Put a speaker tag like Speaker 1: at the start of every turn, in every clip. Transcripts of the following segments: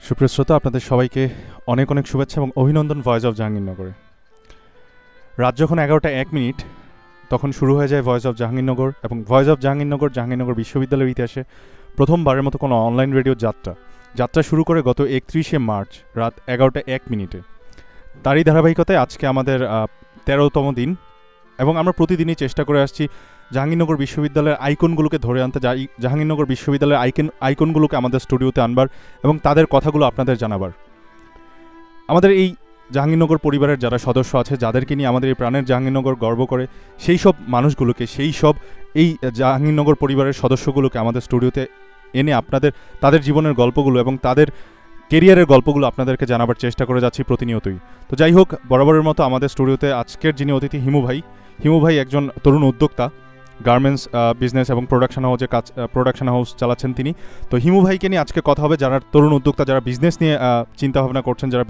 Speaker 1: সুপ্রিয় শ্রোতা, আপনাদের সবাইকে অনেক অনেক শুভেচ্ছা এবং অভিনন্দন ভয়েস অফ জাহাঙ্গীরনগরে। রাত যখন ১১টা ১ মিনিট তখন শুরু হয়ে যায় ভয়েস অফ জাহাঙ্গীরনগর, এবং ভয়েস অফ জাহাঙ্গীরনগর জাহাঙ্গীরনগর বিশ্ববিদ্যালয়ের ইতিহাসে প্রথমবারের মতো কোনো অনলাইন রেডিও যাত্রা শুরু করে গত ৩১শে মার্চ রাত ১১টা ১ মিনিটে। তারই ধারাবাহিকতায় আজকে আমাদের ১৩তম দিন, এবং আমরা প্রতিদিনই চেষ্টা করে আসছি জাহাঙ্গীরনগর বিশ্ববিদ্যালয়ের আইকনগুলোকে ধরে আনতে, জাহাঙ্গীরনগর বিশ্ববিদ্যালয়ের আইকনগুলোকে আমাদের স্টুডিওতে আনবার এবং তাদের কথাগুলো আপনাদের জানাবার। আমাদের এই জাহাঙ্গীরনগর পরিবারের যারা সদস্য আছে, যাদেরকে নিয়ে আমাদের এই প্রাণের জাহাঙ্গীরনগর গর্ব করে, সেই সব মানুষগুলোকে, সেই সব এই জাহাঙ্গীরনগর পরিবারের সদস্যগুলোকে আমাদের স্টুডিওতে এনে তাদের জীবনের গল্পগুলো এবং তাদের কেরিয়ারের গল্পগুলো আপনাদেরকে জানাবার চেষ্টা করে যাচ্ছি প্রতিনিয়তই। তো যাই হোক, বরাবরের মতো আমাদের স্টুডিওতে আজকের যিনি অতিথি, হিমু ভাই একজন তরুণ উদ্যোক্তা, গার্মেন্টস বিজনেস এবং প্রোডাকশন হাউস চালাচ্ছেন তিনি। তো হিমু ভাইকে নিয়ে আজকে কথা হবে, যারা তরুণ উদ্যোক্তা, যারা বিজনেস নিয়ে চিন্তাভাবনা করছেন, যারা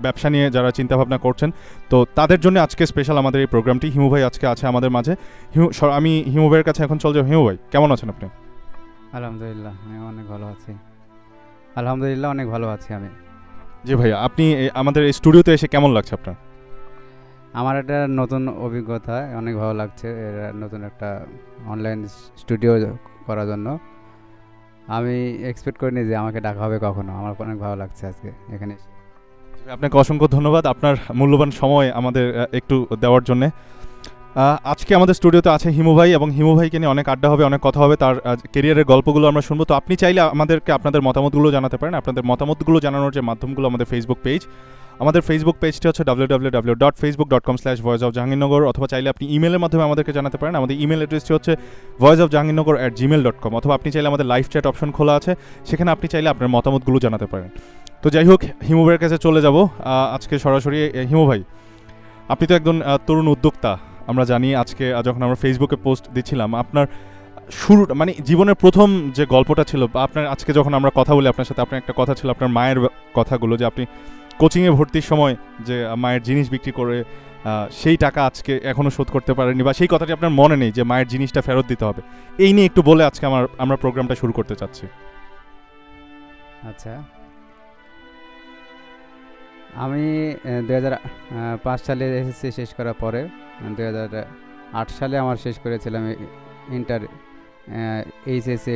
Speaker 1: ব্যবসা নিয়ে যারা চিন্তাভাবনা করছেন, তো তাদের জন্য আজকে স্পেশাল আমাদের এই প্রোগ্রামটি। হিমু ভাই আজকে আছে আমাদের মাঝে। আমি হিমু ভাইয়ের কাছে এখন চলে যাব। হিমু ভাই, কেমন আছেন আপনি?
Speaker 2: আলহামদুলিল্লাহ, আমি অনেক ভালো আছি। আলহামদুলিল্লাহ, অনেক ভালো আছি আমি।
Speaker 1: জি ভাইয়া, আপনি আমাদের এই স্টুডিওতে এসে কেমন লাগছে আপনার?
Speaker 2: আমার একটা নতুন অভিজ্ঞতা, অনেক ভালো লাগছে। নতুন একটা অনলাইন স্টুডিও করার জন্য আমি এক্সপেক্ট করিনি যে আমাকে ডাকা হবে কখনো। আমার অনেক ভালো লাগছে আজকে এখানে এসে।
Speaker 1: আপনাকে অসংখ্য ধন্যবাদ আপনার মূল্যবান সময় আমাদের একটু দেওয়ার জন্যে। আজকে আমাদের স্টুডিওতে আছে হিমু ভাই, এবং হিমু ভাইকে নিয়ে অনেক আড্ডা হবে, অনেক কথা হবে, তার কেরিয়ারের গল্পগুলো আমরা শুনবো। তো আপনি চাইলে আমাদেরকে আপনাদের মতামতগুলো জানাতে পারেন। আপনাদের মতামতগুলো জানানোর যে মাধ্যমগুলো, আমাদের ফেসবুক পেজটি হচ্ছে www.facebook.com/voiceofjahangirnagar, অথবা চাইলে আপনি ইমেলের মাধ্যমে আমাদেরকে জানাতে পারেন। আমাদের ইমেল অ্যাড্রেসটি হচ্ছে voiceofjahangirnagar@gmail.com, অথবা আপনি চাইলে আমাদের লাইভ চ্যাট অপশন খোলা আছে, সেখানে আপনি চাইলে আপনার মতামতগুলো জানাতে পারেন। তো যাই হোক, হিমু ভাইয়ের কাছে চলে যাব আজকে সরাসরি। হিমু ভাই, আপনি তো একজন তরুণ উদ্যোক্তা। আমরা জানি আজকে যখন আমরা ফেসবুকে পোস্ট দিচ্ছিলাম, আপনার শুরু মানে জীবনের প্রথম যে গল্পটা ছিল, বা আপনার আজকে যখন আমরা কথা বলি আপনার সাথে, আপনার একটা কথা ছিল আপনার মায়ের কথাগুলো, যে আপনি কোচিংয়ে ভর্তির সময় যে মায়ের জিনিস বিক্রি করে সেই টাকা আজকে এখনও শোধ করতে পারেননি, বা সেই কথাটি আপনার মনে নেই যে মায়ের জিনিসটা ফেরত দিতে হবে। এই নিয়ে একটু বলে আজকে আমরা প্রোগ্রামটা শুরু করতে চাচ্ছি।
Speaker 2: আচ্ছা, আমি 2005 সালে এসএসসি শেষ করার পরে 2008 সালে আমার শেষ করেছিলাম ইন্টার এইচএসসি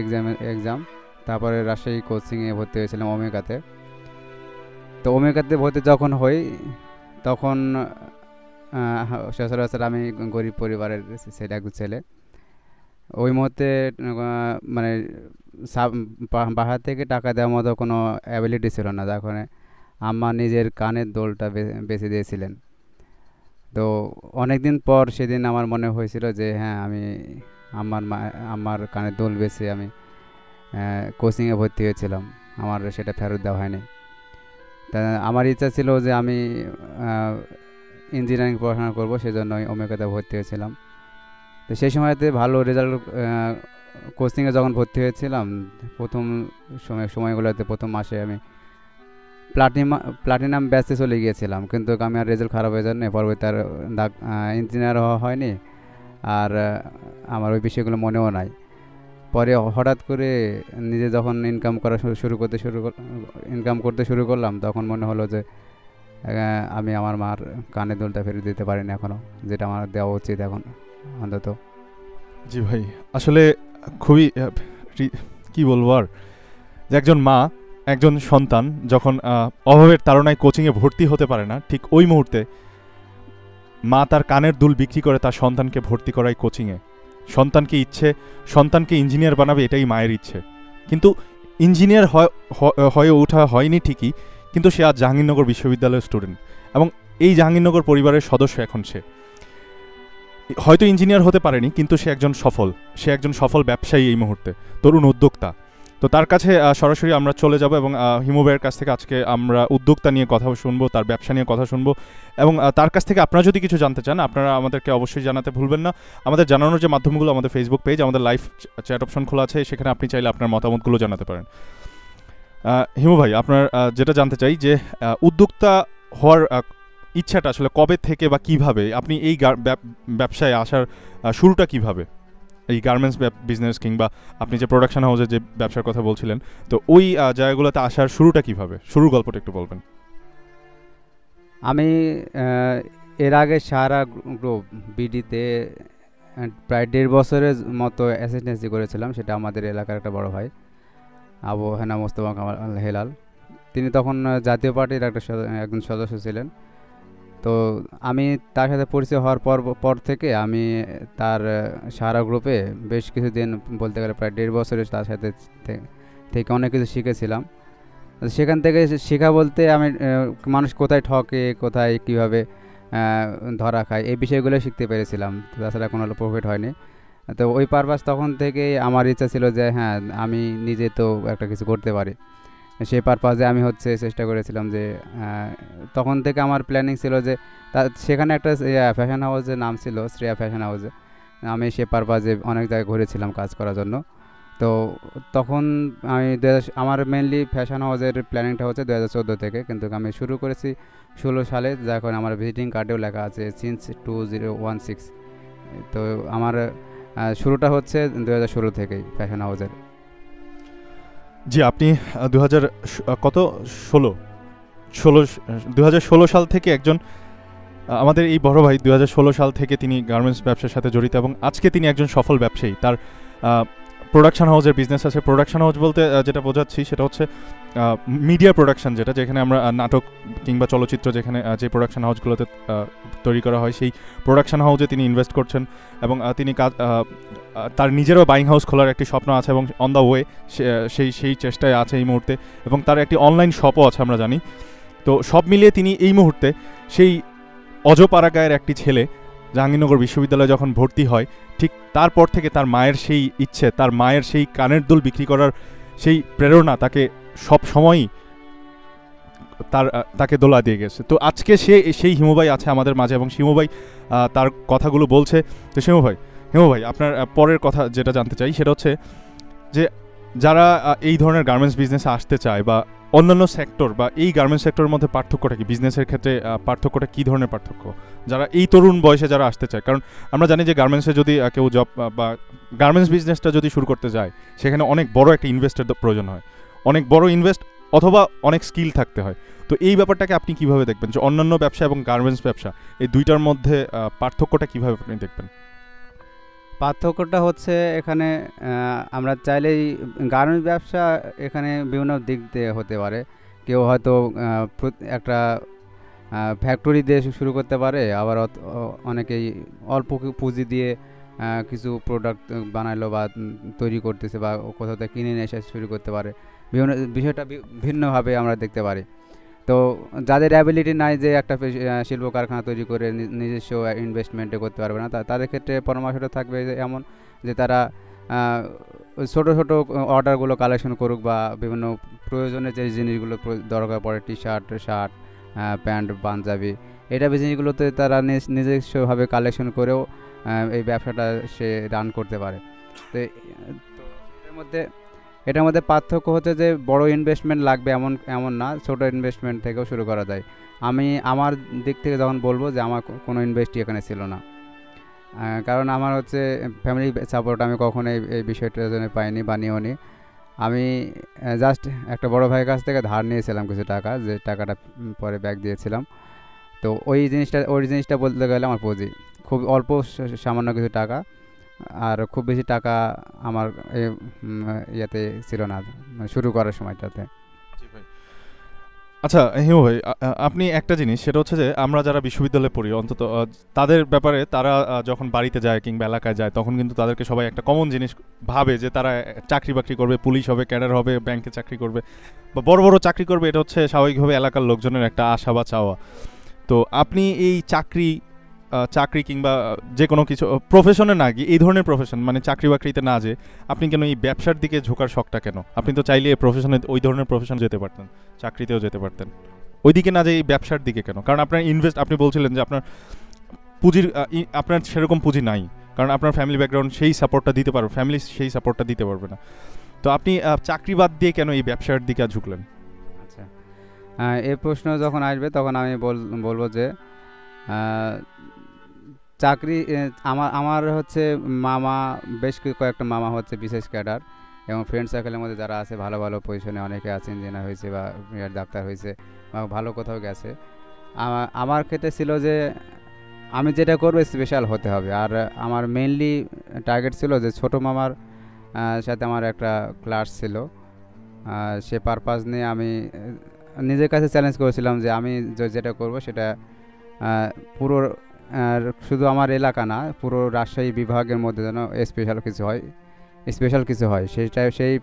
Speaker 2: এক্সাম। তারপরে রাজশাহী কোচিংয়ে ভর্তি হয়েছিলাম ওমেগাতে। তো ওমেগাতে ভর্তি যখন হই, তখন সচরাচর আমি গরিব পরিবারের সেটা একটু ছেলে। ওই মুহূর্তে মানে বাসা থেকে টাকা দেওয়ার মতো কোনো অ্যাবিলিটি ছিল না, যার কারণে আম্মা নিজের কানের দোলটা বেছে দিয়েছিলেন। তো অনেক দিন পর সেদিন আমার মনে হয়েছিল যে হ্যাঁ, আমি আমার কানের দোল বেছে আমি কোচিংয়ে ভর্তি হয়েছিলাম, আমার সেটা ফেরত দেওয়া হয়নি। তা আমার ইচ্ছা ছিল যে আমি ইঞ্জিনিয়ারিং পড়াশোনা করবো, সেজন্য আমি ওমেগাতে ভর্তি হয়েছিলাম। তো সেই সময়তে ভালো রেজাল্ট, কোচিংয়ে যখন ভর্তি হয়েছিলাম প্রথম সময়গুলোতে, প্রথম মাসে আমি প্লাটিনাম ব্যাচে চলে গিয়েছিলাম, কিন্তু আমি আর রেজাল্ট খারাপ হয়ে যায়নি, পরবর্তী আর ইঞ্জিনিয়ার হওয়া হয়নি, আর আমার ওই বিষয়গুলো মনেও নাই। পরে হঠাৎ করে নিজে যখন ইনকাম করতে শুরু করলাম, তখন মনে হলো যে আমি আমার মার কানের দুলটা ফেরত দিতে পারিনি এখনও, যেটা আমার দেওয়া উচিত এখন অন্তত।
Speaker 1: জি ভাই, আসলে খুবই কি বলবো আর, যে একজন মা, একজন সন্তান যখন অভাবের তাড়নায় কোচিংয়ে ভর্তি হতে পারে না, ঠিক ওই মুহূর্তে মা তার কানের দুল বিক্রি করে তার সন্তানকে ভর্তি করায় কোচিংয়ে। সন্তানকে ইঞ্জিনিয়ার বানাবে, এটাই মায়ের ইচ্ছে। কিন্তু ইঞ্জিনিয়ার হয়ে ওঠা হয়নি ঠিকই, কিন্তু সে আজ জাহাঙ্গীরনগর বিশ্ববিদ্যালয়ের স্টুডেন্ট, এবং এই জাহাঙ্গীরনগর পরিবারের সদস্য এখন সে। হয়তো ইঞ্জিনিয়ার হতে পারেনি, কিন্তু সে একজন সফল ব্যবসায়ী এই মুহূর্তে, তরুণ উদ্যোক্তা। তো তার কাছে সরাসরি আমরা চলে যাব, এবং হিমু ভাইয়ের কাছ থেকে আজকে আমরা উদ্যোক্তা নিয়ে কথা শুনবো, তার ব্যবসা নিয়ে কথা শুনবো, এবং তার কাছ থেকে আপনারা যদি কিছু জানতে চান, আপনারা আমাদেরকে অবশ্যই জানাতে ভুলবেন না। আমাদের জানানোর যে মাধ্যমগুলো, আমাদের ফেসবুক পেজ, আমাদের লাইভ চ্যাট অপশন খোলা আছে, সেখানে আপনি চাইলে আপনার মতামতগুলো জানাতে পারেন। হিমু ভাই, আপনার যেটা জানতে চাই যে উদ্যোক্তা হওয়ার ইচ্ছাটা আসলে কবে থেকে বা কিভাবে, আপনি এই ব্যবসায় আসার শুরুটা কিভাবে, এই গার্মেন্টস বিজনেস কিংবা আপনি যে প্রোডাকশন হাউসের যে ব্যবসার কথা বলছিলেন, তো ওই জায়গাগুলোতে আসার শুরুটা কিভাবে, শুরুর গল্পটা একটু বলবেন।
Speaker 2: আমি এর আগে সারা গ্রুপ বিডিতে প্রায় 1.5 বছরের মতো অ্যাসিস্ট্যান্সি করেছিলাম। সেটা আমাদের এলাকার একটা বড় ভাই আবু হেনা মোস্তফা কামাল হেলাল, তিনি তখন জাতীয় পার্টির একজন সদস্য ছিলেন। তো আমি তার সাথে পরিচয় হওয়ার পর থেকে আমি তার সারা গ্রুপে বেশ কিছুদিন, বলতে গেলে প্রায় 1.5 বছরের তার সাথে থেকে অনেক কিছু শিখেছিলাম। সেখান থেকে শেখা বলতে আমি মানুষ কোথায় ঠকে, কোথায় কীভাবে ধরা খায়, এই বিষয়গুলো শিখতে পেরেছিলাম। তাছাড়া কোনো প্রফিট হয়নি। তো ওই পারপাস তখন থেকেই আমার ইচ্ছা ছিল যে হ্যাঁ, আমি নিজে তো একটা কিছু করতে পারি। সেই পারপাসে আমি চেষ্টা করেছিলাম যে তখন থেকে আমার প্ল্যানিং ছিল যে সেখানে একটা ফ্যাশন হাউসের নাম ছিল শ্রেয়া ফ্যাশন হাউসে। আমি সে পারপাসে অনেক জায়গায় ঘুরেছিলাম কাজ করার জন্য। তো তখন আমি আমার মেনলি ফ্যাশন হাউসের প্ল্যানিংটা হচ্ছে 2014 থেকে, কিন্তু আমি শুরু করেছি 16 সালে, যখন আমার ভিজিটিং কার্ডেও লেখা আছে সিন্স 2016। তো আমার শুরুটা হচ্ছে 2016 থেকেই ফ্যাশন হাউসের।
Speaker 1: জি, আপনি 2016 সাল থেকে একজন, আমাদের এই বড় ভাই 2016 সাল থেকে তিনি গার্মেন্টস ব্যবসার সাথে জড়িত এবং আজকে তিনি একজন সফল ব্যবসায়ী। তার প্রোডাকশন হাউসের বিজনেস আছে। প্রোডাকশন হাউস বলতে যেটা বোঝাচ্ছি সেটা হচ্ছে মিডিয়া প্রোডাকশন, যেখানে আমরা নাটক কিংবা চলচ্চিত্র যেখানে যে প্রোডাকশন হাউসগুলোতে তৈরি করা হয়, সেই প্রোডাকশন হাউসে তিনি ইনভেস্ট করছেন এবং তিনি তার নিজেরও বাইং হাউস খোলার একটি স্বপ্ন আছে এবং অন দ্য ওয়ে সেই চেষ্টায় আছে এই মুহূর্তে, এবং তার একটি অনলাইন শপও আছে আমরা জানি। তো সব মিলিয়ে তিনি এই মুহূর্তে সেই অজপাড়া গায়ের একটি ছেলে জাহাঙ্গীরনগর বিশ্ববিদ্যালয়ে যখন ভর্তি হয়, ঠিক তারপর থেকে তার মায়ের সেই ইচ্ছে, তার মায়ের সেই কানের দুল বিক্রি করার সেই প্রেরণা তাকে সব সময়ই তাকে দোলা দিয়ে গেছে। তো আজকে সেই হিমুভাই আছে আমাদের মাঝে এবং হিমুভাই তার কথাগুলো বলছে। তো হিমুভাই আপনার পরের কথা যেটা জানতে চাই সেটা হচ্ছে যে যারা এই ধরনের গার্মেন্টস বিজনেসে আসতে চায় বা অন্যান্য সেক্টর বা এই গার্মেন্টস সেক্টরের মধ্যে পার্থক্যটা কি, বিজনেসের ক্ষেত্রে পার্থক্যটা কী ধরনের পার্থক্য যারা এই তরুণ বয়সে যারা আসতে চায়? কারণ আমরা জানি যে গার্মেন্টসে যদি কেউ জব বা গার্মেন্টস বিজনেসটা যদি শুরু করতে যায়, সেখানে অনেক বড় একটা ইনভেস্টের প্রয়োজন হয়, অনেক বড় ইনভেস্ট অথবা অনেক স্কিল থাকতে হয়। তো এই ব্যাপারটাকে আপনি কিভাবে দেখবেন, যে অন্যান্য ব্যবসা এবং গার্মেন্টস ব্যবসা এই দুইটার মধ্যে পার্থক্যটা কিভাবে আপনি দেখবেন?
Speaker 2: পার্থক্যটা হচ্ছে এখানে আমরা চাইলেই গার্মেন্টস ব্যবসা এখানে বিভিন্ন দিক দিয়ে হতে পারে। কেউ হয়তো একটা ফ্যাক্টরি দিয়ে শুরু করতে পারে, আবার অনেকেই অল্প পুঁজি দিয়ে কিছু প্রোডাক্ট বানাইলো বা তৈরি করতেছে বা কোথাও থেকে কিনে নিয়ে এসে শুরু করতে পারে। বিভিন্ন বিষয়টা ভিন্নভাবে আমরা দেখতে পারি। তো যাদের অ্যাবিলিটি নাই যে একটা শিল্প কারখানা তৈরি করে নিজস্ব ইনভেস্টমেন্টে করতে পারবে না, তাদের ক্ষেত্রে পরামর্শটা থাকবে যে এমন যে তারা ছোটো ছোটো অর্ডারগুলো কালেকশন করুক বা বিভিন্ন প্রয়োজনে যে জিনিসগুলো দরকার পড়ে, টি শার্ট, প্যান্ট, পাঞ্জাবি, এটা জিনিসগুলোতে তারা নিজস্বভাবে কালেকশন করেও এই ব্যবসাটা সে রান করতে পারে। তো এটার মধ্যে পার্থক্য হচ্ছে যে বড় ইনভেস্টমেন্ট লাগবে এমন না, ছোট ইনভেস্টমেন্ট থেকেও শুরু করা যায়। আমি আমার দিক থেকে যখন বলবো যে আমার কোনো ইনভেস্টই এখানে ছিল না, কারণ আমার ফ্যামিলি সাপোর্ট আমি কখনোই এই বিষয়টার জন্য পাইনি বা নিওনি। আমি জাস্ট একটা বড় ভাইয়ের কাছ থেকে ধার নিয়েছিলাম কিছু টাকা, যে টাকাটা পরে ব্যাক দিয়েছিলাম। তো ওই জিনিসটা বলতে গেলে আমার পুঁজি খুব অল্প, সামান্য কিছু টাকা, আর খুব বেশি টাকা আমার ইয়েতে ছিল না শুরু করার সময়টাতে।
Speaker 1: আচ্ছা হিমু ভাই, আপনি একটা জিনিস, সেটা হচ্ছে যে আমরা যারা বিশ্ববিদ্যালয়ে পড়ি, অন্তত তাদের ব্যাপারে তারা যখন বাড়িতে যায় কিংবা এলাকায় যায়, তখন কিন্তু তাদেরকে সবাই একটা কমন জিনিস ভাবে যে তারা চাকরি বাকরি করবে, পুলিশ হবে, ক্যাডার হবে, ব্যাংকে চাকরি করবে বা বড় বড় চাকরি করবে। এটা হচ্ছে স্বাভাবিকভাবে এলাকার লোকজনের একটা আশা বা চাওয়া। তো আপনি এই চাকরি কিংবা যে কোনো কিছু প্রফেশনে না গিয়ে, এই ধরনের প্রফেশন মানে চাকরি বাকরিতে না যে আপনি কেন এই ব্যবসার দিকে ঝোঁকার শখটা কেন? আপনি তো চাইলে প্রফেশনে, ওই ধরনের প্রফেশন যেতে পারতেন, চাকরিতেও যেতে পারতেন, ওইদিকে না যে এই ব্যবসার দিকে কেন? কারণ আপনার আপনি বলছিলেন যে আপনার পুঁজির আপনার সেরকম পুঁজি নাই, কারণ আপনার ফ্যামিলি ব্যাকগ্রাউন্ড সেই সাপোর্টটা দিতে পারবে, ফ্যামিলি সেই সাপোর্টটা দিতে পারবে না। তো আপনি চাকরি বাদ দিয়ে কেন এই ব্যবসার দিকে ঝুঁকলেন?
Speaker 2: আচ্ছা, এই প্রশ্ন যখন আসবে তখন আমি বলবো যে চাকরি আমার আমার হচ্ছে মামা, বেশ কয়েকটা মামা হচ্ছে বিশেষ ক্যাডার, এবং ফ্রেন্ড সার্কেলের মধ্যে যারা আছে ভালো ভালো পজিশনে অনেকে আছে, ইঞ্জিনিয়ার হয়েছে বা ডাক্তার হয়েছে বা ভালো কোথাও গেছে। আমার ক্ষেত্রে ছিল যে আমি যেটা করবো স্পেশাল হতে হবে। আর আমার মেইনলি টার্গেট ছিল যে ছোটো মামার সাথে আমার একটা ক্লাস ছিল, সে পারপাস নিয়ে আমি নিজের কাছে চ্যালেঞ্জ করেছিলাম যে আমি যেটা করব সেটা পুরো শুধু আমার এলাকা না, পুরো রাজশাহী বিভাগের মধ্যে যেন স্পেশাল কিছু হয় সেই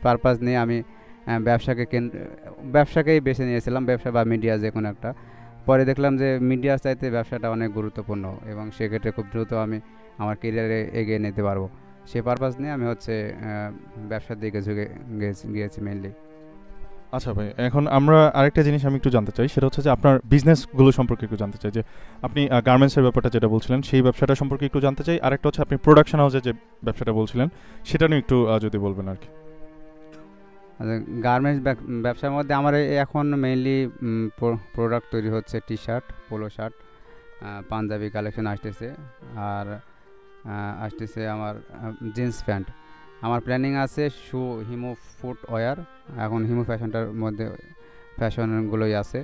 Speaker 2: পারপাস নিয়ে আমি ব্যবসাকেই বেছে নিয়েছিলাম, ব্যবসা বা মিডিয়া যে কোনো একটা। পরে দেখলাম যে মিডিয়ার চাইতে ব্যবসাটা অনেক গুরুত্বপূর্ণ, এবং সেক্ষেত্রে খুব দ্রুত আমি আমার কেরিয়ারে এগিয়ে নিতে পারবো। সেই পারপাস নিয়ে আমি হচ্ছে ব্যবসার দিকে ঝুঁকে গিয়েছি মেনলি।
Speaker 1: আচ্ছা ভাই, এখন আমরা আরেকটা জিনিস আমি একটু জানতে চাই, সেটা হচ্ছে যে আপনার বিজনেসগুলো সম্পর্কে একটু জানতে চাই। যে আপনি গার্মেন্টসের ব্যাপারটা যেটা বলছিলেন সেই ব্যবসাটা সম্পর্কে একটু জানতে চাই। আরেকটা হচ্ছে আপনি প্রোডাকশন হাউসে যে ব্যবসাটা বলছিলেন সেটা নিয়ে একটু যদি বলবেন আর কি।
Speaker 2: গার্মেন্টস ব্যবসার মধ্যে আমার এখন মেইনলি প্রোডাক্ট তৈরি হচ্ছে T shirt, polo shirt, Panjabi collection আসতেছে, আর আসতেছে আমার জিন্স প্যান্ট। আমার প্ল্যানিং আছে শু, হিমো ফুটওয়্যার, এখন হিমো ফ্যাশনটার মধ্যে ফ্যাশনগুলোই আছে,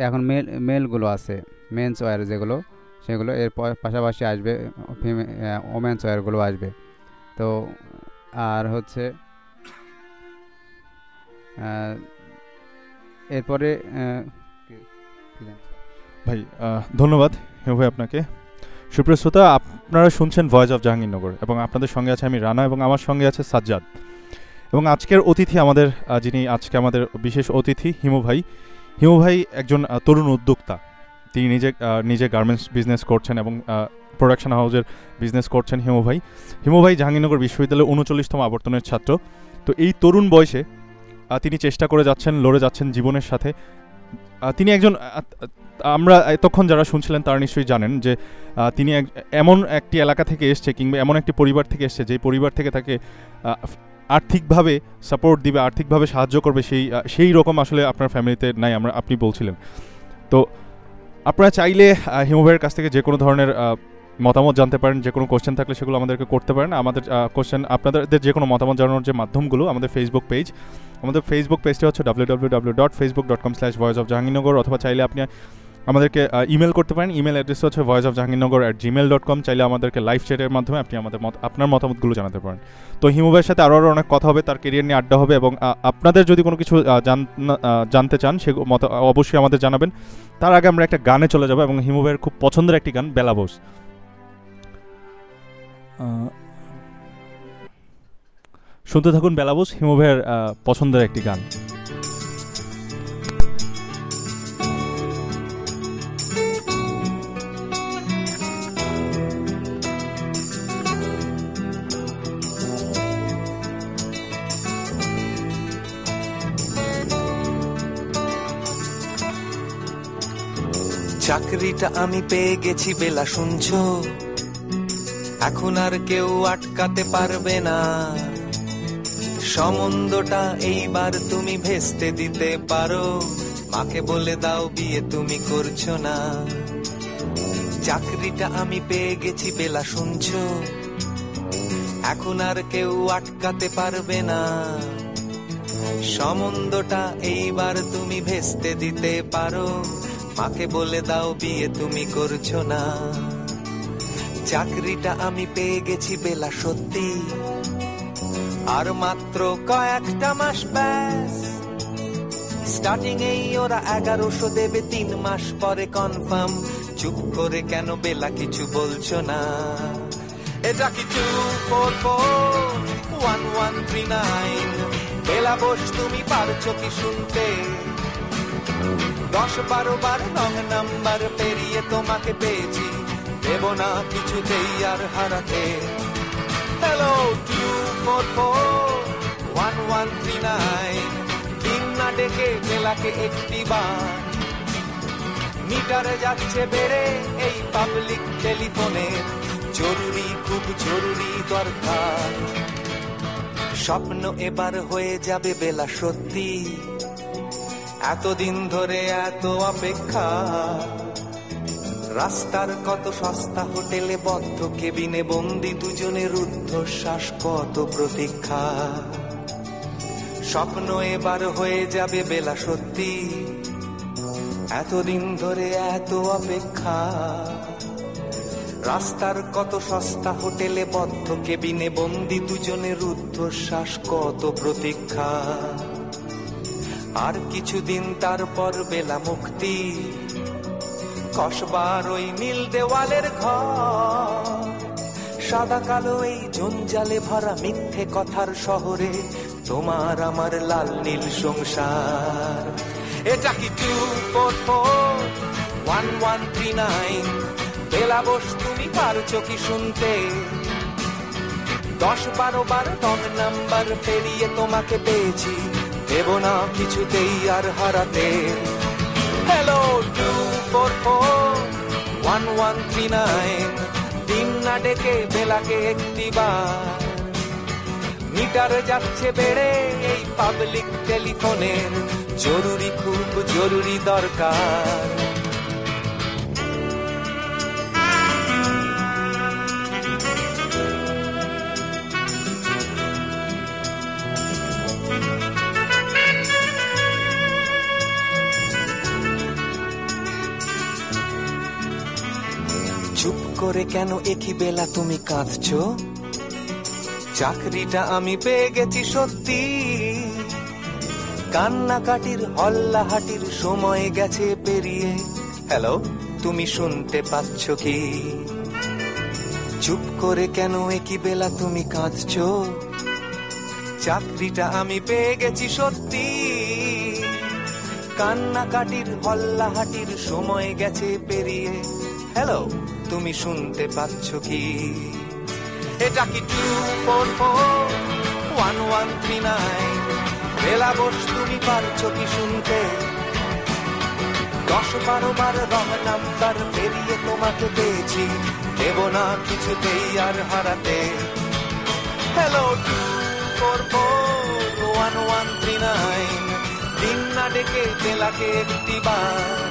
Speaker 2: এখন মেলগুলো আছে, মেন্স ওয়্যার যেগুলো সেগুলো, এর পাশাপাশি আসবে ওমেন্স ওয়্যারগুলো আসবে। তো আর হচ্ছে এরপরে
Speaker 1: ভাই ধন্যবাদ হিমু ভাই আপনাকে। সুপ্রিয় শ্রোতা, আপনারা শুনছেন ভয়েস অফ জাহাঙ্গীরনগর, এবং আপনাদের সঙ্গে আছে আমি রানা, এবং আমার সঙ্গে আছে সাজ্জাদ। এবং আজকের অতিথি আমাদের যিনি আজকে আমাদের বিশেষ অতিথি হিমু ভাই। হিমু ভাই একজন তরুণ উদ্যোক্তা। তিনি নিজে গার্মেন্টস বিজনেস করছেন এবং প্রোডাকশন হাউসের বিজনেস করছেন হিমু ভাই জাহাঙ্গীরনগর বিশ্ববিদ্যালয়ের 39তম আবর্তনের ছাত্র। তো এই তরুণ বয়সে তিনি চেষ্টা করে যাচ্ছেন, লড়ে যাচ্ছেন জীবনের সাথে। তিনি একজন, আমরা এতক্ষণ যারা শুনছিলেন তারা নিশ্চয়ই জানেন যে তিনি এমন একটি এলাকা থেকে এসছে, কিংবা এমন একটি পরিবার থেকে এসছে যে পরিবার থেকে তাকে আর্থিকভাবে সাপোর্ট দিবে, আর্থিকভাবে সাহায্য করবে, সেই রকম আসলে আপনার ফ্যামিলিতে নাই, আপনি বলছিলেন। তো আপনারা চাইলে হিমু ভাইয়ের কাছ থেকে যে কোনো ধরনের মতামত জানতে পারেন, যে কোনো কোশ্চেন থাকলে সেগুলো আমাদেরকে করতে পারেন। আমাদের কোশ্চেন, আপনাদের যে কোনো মতামত জানানোর যে মাধ্যমগুলো, আমাদের ফেসবুক পেজটি হচ্ছে www.facebook.com/voiceofjahangirnagar, অথবা চাইলে আপনি আমাদেরকে ইমেল করতে পারেন। ইমেল অ্যাড্রেস হচ্ছে voiceofjahangirnagar@gmail.com। চাইলে আমাদেরকে লাইভ চ্যাটের মাধ্যমে আপনি আপনার মতামতগুলো জানাতে পারেন। তো হিমু ভাইয়ের সাথে আরও অনেক কথা হবে, তার কেরিয়ার নিয়ে আড্ডা হবে, এবং আপনাদের যদি কোনো কিছু জানতে চান সে অবশ্যই আমাদের জানাবেন। তার আগে আমরা একটা গানে চলে যাব, এবং হিমু ভাইয়ের খুব পছন্দের একটি গান বেলাবোস। শুনতে থাকুন বেলাবোস, হিমু ভাইয়ের পছন্দের একটি গান।
Speaker 3: চাকরিটা আমি পেয়ে গেছি বেলা, শুনছো? এখন আর কেউ আটকাতে পারবে না, সম্বন্ধটা এইবার তুমি ভেস্তে দিতে পারো, মাকে বলে দাও বিয়ে তুমি করছো না। চাকরিটা আমি পেয়ে গেছি বেলা, শুনছো? এখন আর কেউ আটকাতে পারবে না, সম্বন্ধটা এইবার তুমি ভেস্তে দিতে পারো, মাকে বলে দাও বিয়ে তুমি করছো না। চাকরিটা আমি পেয়ে গেছি বেলা, সত্যি আর মাত্র কয়েকটা মাস ব্যাস, স্টার্টিং এই ওরা 1100 দেবে, 3 মাস পরে কনফার্ম। চুপ করে কেন বেলা কিছু বলছো না? এটা কি 2441139? বেলা বোস তুমি পারছো কি শুনতে? 10-12 বার রং নাম্বার পেরিয়ে তোমাকে পেয়েছি, দেব না কিছুতেই আর হারাতে। হ্যালো 2441139, দিন না ডেকে বেলাকে একটি বার, মিটারে যাচ্ছে বেড়ে এই পাবলিক টেলিফোনের, জরুরি খুব জরুরি দরকার। স্বপ্ন এবার হয়ে যাবে বেলা, সত্যি এতদিন ধরে এত অপেক্ষা, রাস্তার কত সস্তা হোটেলে বদ্ধ কেবিনে বন্দি দুজনের রুদ্ধশ্বাস, কত প্রতীক্ষা। স্বপ্ন এবার হয়ে যাবে বেলা সত্যি, এতদিন ধরে এত অপেক্ষা। রাস্তার কত সস্তা হোটেলে বদ্ধ কেবিনে বন্দি দুজনের রুদ্ধশ্বাস, কত প্রতীক্ষা। আর কিছুদিন তারপর বেলা মুক্তি, কসবার ওই নীল দেওয়ালের ঘর। সাদা কালো এই জঞ্জালে ভরা মিথ্যে কথার শহরে তোমার আমার লাল নীল সংসার। এটা কি 2441139? বেলা বস তুমি পারছো কি শুনতে? 10-12 বার রং নাম্বার পেরিয়ে তোমাকে পেয়েছি, দেব না কিছুতেই আর হারাতে। হ্যালো 2441139, দিন না ডেকে বেলাকে একটিবার। মিটার যাচ্ছে বেড়ে এই পাবলিক টেলিফোনের, জরুরি খুব জরুরি দরকার। চুপ করে কেন একই বেলা তুমি কাঁদছো? চাকরিটা আমি পেয়ে গেছি সত্যি, কান্নাকাটির হল্লাহাটির সময় গেছে পেরিয়ে। হ্যালো, তুমি শুনতে পাচ্ছ কি? চুপ করে কেন একই বেলা তুমি কাঁদছো? চাকরিটা আমি পেয়ে গেছি সত্যি, কান্নাকাটির হল্লাহাটির সময় গেছে পেরিয়ে। হ্যালো, তুমি শুনতে পাচ্ছ কি? এটা কি 2441139? বেলা বস তুমি পারছো কি শুনতে? 10-12 বার রং নাম্বার পেরিয়ে তোমাকে পেয়েছি, দেব না কিছুতেই আর হারাতে। হ্যালো 2441139, দিন না ডেকে বেলাকে একটিবার।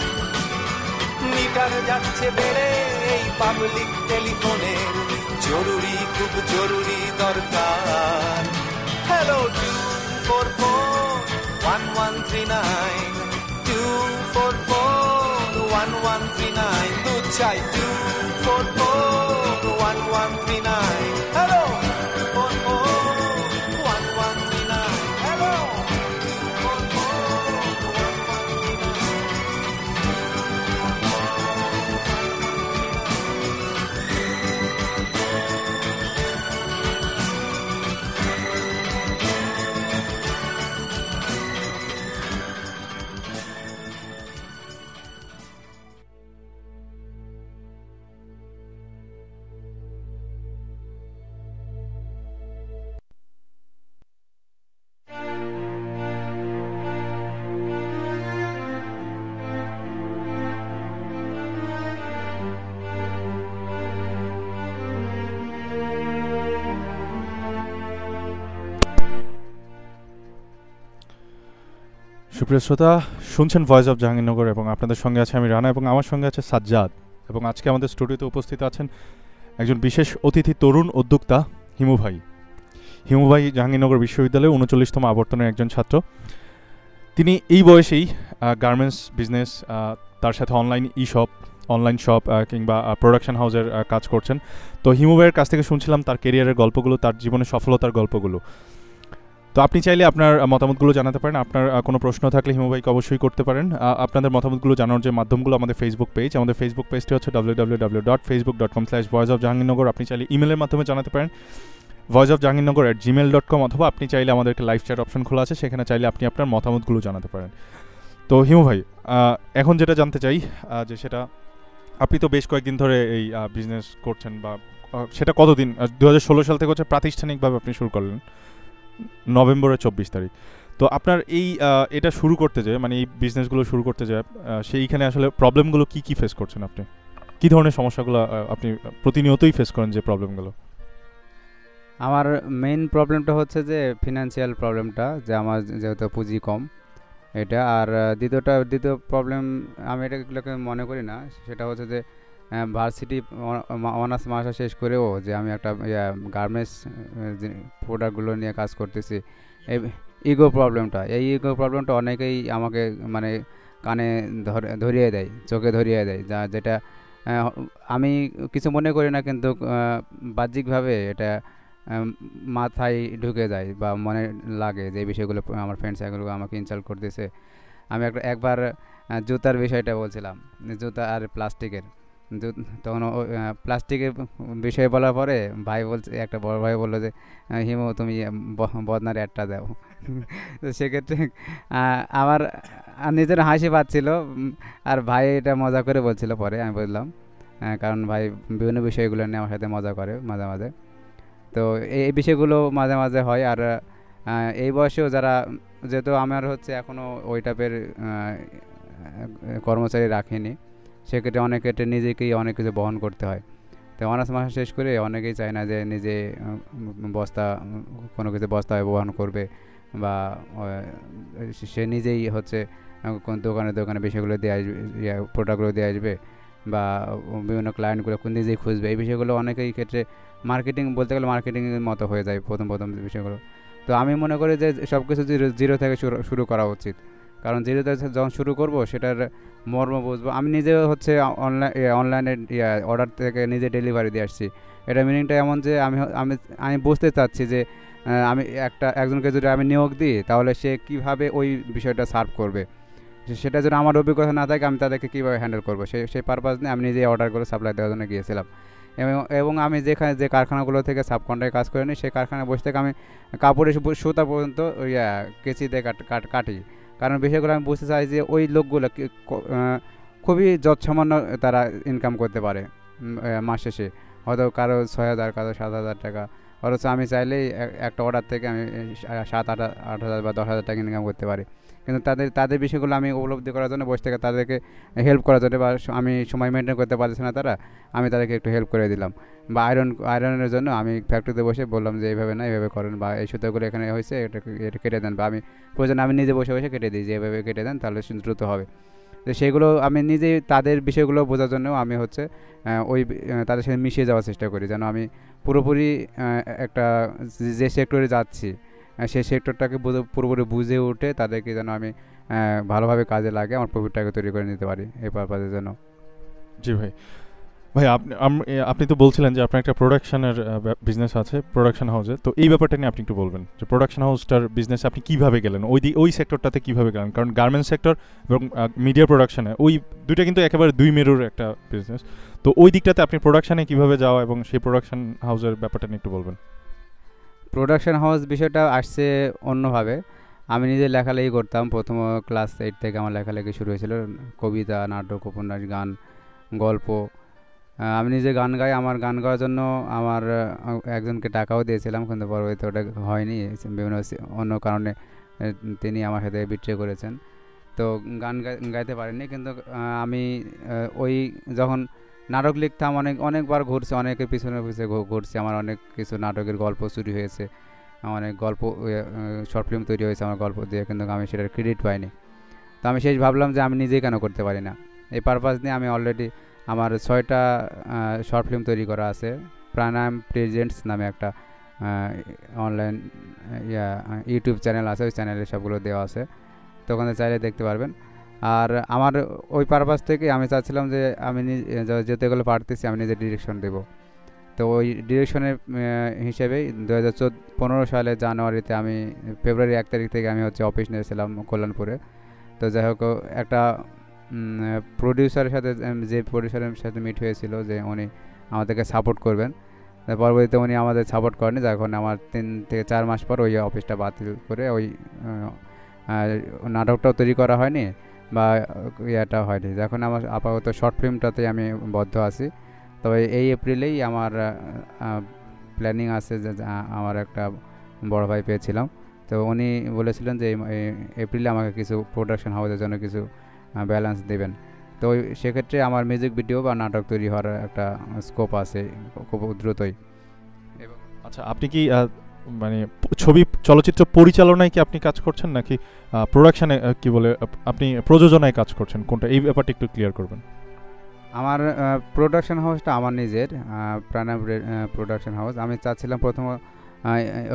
Speaker 3: মিটার যাচ্ছে বেড়ে এই পাবলিক টেলিফোনের, জরুরি খুব জরুরি দরকার। হ্যালো 2441139, 2441139, দুধ চাই 2441139। Hello 2441139, hello
Speaker 1: 4441139। সুপ্রিয় শ্রোতা, শুনছেন ভয়েস অফ জাহাঙ্গীরনগর এবং আপনাদের সঙ্গে আছে আমি রানা এবং আমার সঙ্গে আছে সাজ্জাদ। এবং আজকে আমাদের স্টুডিওতে উপস্থিত আছেন একজন বিশেষ অতিথি, তরুণ উদ্যোক্তা হিমু ভাই। হিমু ভাই জাহাঙ্গীরনগর বিশ্ববিদ্যালয়ে 39তম আবর্তনের একজন ছাত্র। তিনি এই বয়সেই গার্মেন্টস বিজনেস, তার সাথে অনলাইন শপ কিংবা প্রোডাকশন হাউসের কাজ করছেন। তো হিমু ভাইয়ের কাছ থেকে শুনছিলাম তার কেরিয়ারের গল্পগুলো, তার জীবনের সফলতার গল্পগুলো। তো আপনি চাইলে আপনার মতামতগুলো জানাতে পারেন। আপনার কোনো প্রশ্ন থাকলে হিমু ভাইকে অবশ্যই করতে পারেন। আপনাদের মতামতগুলো জানানোর যে মাধ্যমগুলো, আমাদের ফেসবুক পেজটি হচ্ছে www.facebook.com/voiceofjahangirnagar। আপনি চাইলে ইমেলের মাধ্যমে জানাতে পারেন voiceofjahangirnagar@gmail.com, অথবা আপনি চাইলে আমাদেরকে লাইভ চ্যাট অপশন খোলা আছে, সেখানে চাইলে আপনি আপনার মতামতগুলো জানাতে পারেন। তো হিমু ভাই, এখন যেটা জানতে চাই যে সেটা, আপনি তো বেশ কয়েকদিন ধরে এই বিজনেস করছেন, বা সেটা কতদিন, 2016 সাল থেকে হচ্ছে প্রাতিষ্ঠানিকভাবে আপনি শুরু করলেন নভেম্বরের 24 তারিখ। তো আপনার এই এটা শুরু করতে যায়, মানে এই বিজনেসগুলো শুরু করতে যায়, সেইখানে আসলে প্রবলেমগুলো কি ফেস করছেন আপনি? কি ধরনের সমস্যাগুলো আপনি প্রতিনিয়তই ফেস করেন, যে প্রবলেমগুলো?
Speaker 2: আমার মেইন প্রবলেমটা হচ্ছে যে ফিনান্সিয়াল প্রবলেমটা, যে আমার যেহেতু পুঁজি কম এটা। আর দ্বিতীয় প্রবলেম আমি এটাগুলোকে মনে করি না, সেটা হচ্ছে যে ভার্সিটি অনার্স মাস্টার শেষ করেও যে আমি একটা গার্মেন্টস প্রোডাক্টগুলো নিয়ে কাজ করতেছি, এই ইগো প্রবলেমটা অনেকেই আমাকে মানে কানে ধরিয়ে দেয়, চোখে ধরিয়ে দেয়, যেটা আমি কিছু মনে করি না, কিন্তু বাহ্যিকভাবে এটা মাথায় ঢুকে যায় বা মনে লাগে যে এই বিষয়গুলো আমার ফ্রেন্ডস এগুলো আমাকে ইনসাল্ট করতেছে। আমি একবার জুতার বিষয়টা বলছিলাম, জুতা আর প্লাস্টিকের, তখন প্লাস্টিকের বিষয়ে বলার পরে একটা বড় ভাই বললো যে হিমু তুমি বদনার একটা দাও। তো সেক্ষেত্রে আমার নিজের হাসি পাচ্ছিল, আর ভাই এটা মজা করে বলছিল, পরে আমি বললাম কারণ ভাই বিভিন্ন বিষয়গুলো নিয়ে আমার সাথে মজা করে মাঝে মাঝে। তো এই বিষয়গুলো মাঝে মাঝে হয়। আর এই বয়সেও যারা, যেহেতু আমার হচ্ছে এখনও ওই টাইপের কর্মচারী রাখিনি, সেক্ষেত্রে অনেক ক্ষেত্রে নিজেকেই অনেক কিছু বহন করতে হয়। তো অনার্স মাস্টার শেষ করে অনেকেই চায় না যে নিজে কোনো কিছু বস্তায় বহন করবে, বা সে নিজেই হচ্ছে কোন দোকানে বিষয়গুলো দিয়ে আসবে, প্রোডাক্টগুলো দিয়ে আসবে, বা বিভিন্ন ক্লায়েন্টগুলো নিজেই খুঁজবে। এই বিষয়গুলো অনেকেই ক্ষেত্রে মার্কেটিং বলতে গেলে মার্কেটিংয়ের মতো হয়ে যায় প্রথম বিষয়গুলো। তো আমি মনে করি যে সব কিছু জিরো থেকে শুরু করা উচিত, কারণ জিরোতে যখন শুরু করব সেটার মর্ম বুঝবো। আমি নিজে হচ্ছে অনলাইনে অর্ডার থেকে নিজে ডেলিভারি দিয়ে আসছি। এটা মিনিংটা এমন যে আমি বুঝতে চাচ্ছি যে আমি একজনকে যদি আমি নিয়োগ দিই তাহলে সে কিভাবে ওই বিষয়টা সার্ভ করবে, সেটা যদি আমার অভিজ্ঞতা না থাকে আমি তাদেরকে কীভাবে হ্যান্ডেল করবো, সেই পারপাস নিয়ে আমি নিজেই অর্ডার করে সাপ্লাই দেওয়ার জন্য গিয়েছিলাম। এবং আমি যে কারখানাগুলো থেকে সাবকন্ট্রাক্টে কাজ করে নিই, সেই কারখানায় বসে থেকে আমি কাপড়ের সুতা পর্যন্ত কেচি দিয়ে কাটি। কারণ বিষয়গুলো আমি বুঝতে চাই যে ওই লোকগুলো খুবই যৎসামান্য তারা ইনকাম করতে পারে মাস শেষে, হয়তো কারো 6,000, কারো 7,000 টাকা, অথচ আমি চাইলেই একটা অর্ডার থেকে আমি 7-8,000 বা 10,000 টাকা ইনকাম করতে পারি। কিন্তু তাদের বিষয়গুলো আমি উপলব্ধি করার জন্য বসে থেকে তাদেরকে হেল্প করার জন্য, বা আমি সময় মেনটেন করতে পারছি না আমি তাদেরকে একটু হেল্প করে দিলাম। বা আয়রনের জন্য আমি ফ্যাক্টরিতে বসে বললাম যে এইভাবে না এইভাবে করেন, বা এই সুতোগুলো এখানে হয়েছে এটা কেটে দেন, বা আমি প্রয়োজন আমি নিজে বসে কেটে দিই যে এভাবে কেটে দেন তাহলে দ্রুত হবে। তো সেগুলো আমি নিজেই তাদের বিষয়গুলো বোঝার জন্য আমি হচ্ছে তাদের সাথে মিশিয়ে যাওয়ার চেষ্টা করি, যেন আমি পুরোপুরি একটা যে সেক্টরে যাচ্ছি সেই সেক্টরটাকে পুরোপুরি বুঝে উঠে তাদেরকে যেন আমি ভালোভাবে কাজে লাগে আমার প্রফিটটাকে তৈরি করে নিতে পারি এই পারপাসের জন্য।
Speaker 1: জি ভাই, আপনি তো বলছিলেন যে আপনার একটা প্রোডাকশনের বিজনেস আছে প্রোডাকশন হাউসে, তো এই ব্যাপারটা নিয়ে আপনি একটু বলবেন যে প্রোডাকশন হাউসটার বিজনেসে আপনি কীভাবে গেলেন, ওই সেক্টরটাতে কীভাবে গেলেন? কারণ গার্মেন্টস সেক্টর এবং মিডিয়া প্রোডাকশনে ওই দুইটা কিন্তু একেবারে দুই মেরুর একটা বিজনেস। তো ওই দিকটাতে আপনি প্রোডাকশানে কীভাবে যাওয়া এবং সেই প্রোডাকশন হাউসের ব্যাপারটা নিয়ে একটু বলবেন।
Speaker 2: প্রোডাকশন হাউস বিষয়টা আসছে অন্যভাবে। আমি নিজে লেখালেখি করতাম, প্রথম ক্লাস 8 থেকে আমার লেখালেখি শুরু হয়েছিল, কবিতা, নাটক, উপন্যাস, গান, গল্প। আমি নিজে গান গাই, আমার গান গাওয়ার জন্য আমার একজনকে টাকাও দিয়েছিলাম, কিন্তু পরবর্তীতে ওটা হয়নি বিভিন্ন অন্য কারণে, তিনি আমার সাথে বিট্রে করেছেন, তো গান গাইতে পারিনি। কিন্তু আমি ওই যখন নাটক লিখতাম অনেকবার ঘুরছে, অনেকের পিছনে ঘুরছে, আমার অনেক কিছু নাটকের গল্প চুরি হয়েছে, অনেক গল্প শর্ট ফিল্ম তৈরি হয়েছে আমার গল্প দিয়ে, কিন্তু আমি সেটার ক্রেডিট পাইনি। তো আমি শেষ ভাবলাম যে আমি নিজেই কেন করতে পারি না। এই পারপাস নিয়ে আমি অলরেডি আমার 6টা শর্ট ফিল্ম তৈরি করা আছে। প্রাণায়াম প্রেজেন্টস নামে একটা অনলাইন ইউটিউব চ্যানেল আছে, ওই চ্যানেলে সবগুলো দেওয়া আছে, তো ওখানে চাইলে দেখতে পারবেন। আর আমার ওই পারপাস থেকে আমি চাচ্ছিলাম যে আমি যেতে গেলে পারতেছি আমি নিজে ডিরেকশন দেব। তো ওই ডিরেকশনের হিসেবেই 2015 সালে জানুয়ারিতে আমি ফেব্রুয়ারি 1 তারিখ থেকে আমি হচ্ছে অফিস নিয়েছিলাম কল্যাণপুরে। তো যাই হোক একটা প্রডিউসারের সাথে মিট হয়েছিল যে উনি আমাদেরকে সাপোর্ট করবেন, পরবর্তীতে উনি আমাদের সাপোর্ট করেনি, যখন আমার 3 থেকে 4 মাস পর ওই অফিসটা বাতিল করে ওই নাটকটাও তৈরি করা হয়নি বা ইয়েটা হয়নি। এখন আমার আপাতত শর্ট ফিল্মটাতেই আমি বদ্ধ আছি। তবে এই এপ্রিলেই আমার প্ল্যানিং আছে যে আমার একটা বড় ভাই পেয়েছিলাম, তো উনি বলেছিলেন যে এপ্রিলে আমাকে কিছু প্রোডাকশন হাউসের জন্য কিছু ব্যালেন্স দেবেন। তো সেক্ষেত্রে আমার মিউজিক ভিডিও বা নাটক তৈরি হওয়ার একটা স্কোপ আছে খুব দ্রুতই।
Speaker 1: আচ্ছা, আপনি কি মানে চলচ্চিত্র পরিচালনায় কি আপনি কাজ করছেন, নাকি প্রোডাকশনে কি বলে আপনি প্রযোজনায় কাজ করছেন, কোনটা? এই ব্যাপারটা একটু ক্লিয়ার করবেন।
Speaker 2: আমার প্রোডাকশন হাউসটা আমার নিজের, প্রাণায়াম প্রোডাকশন হাউস। আমি চাচ্ছিলাম প্রথম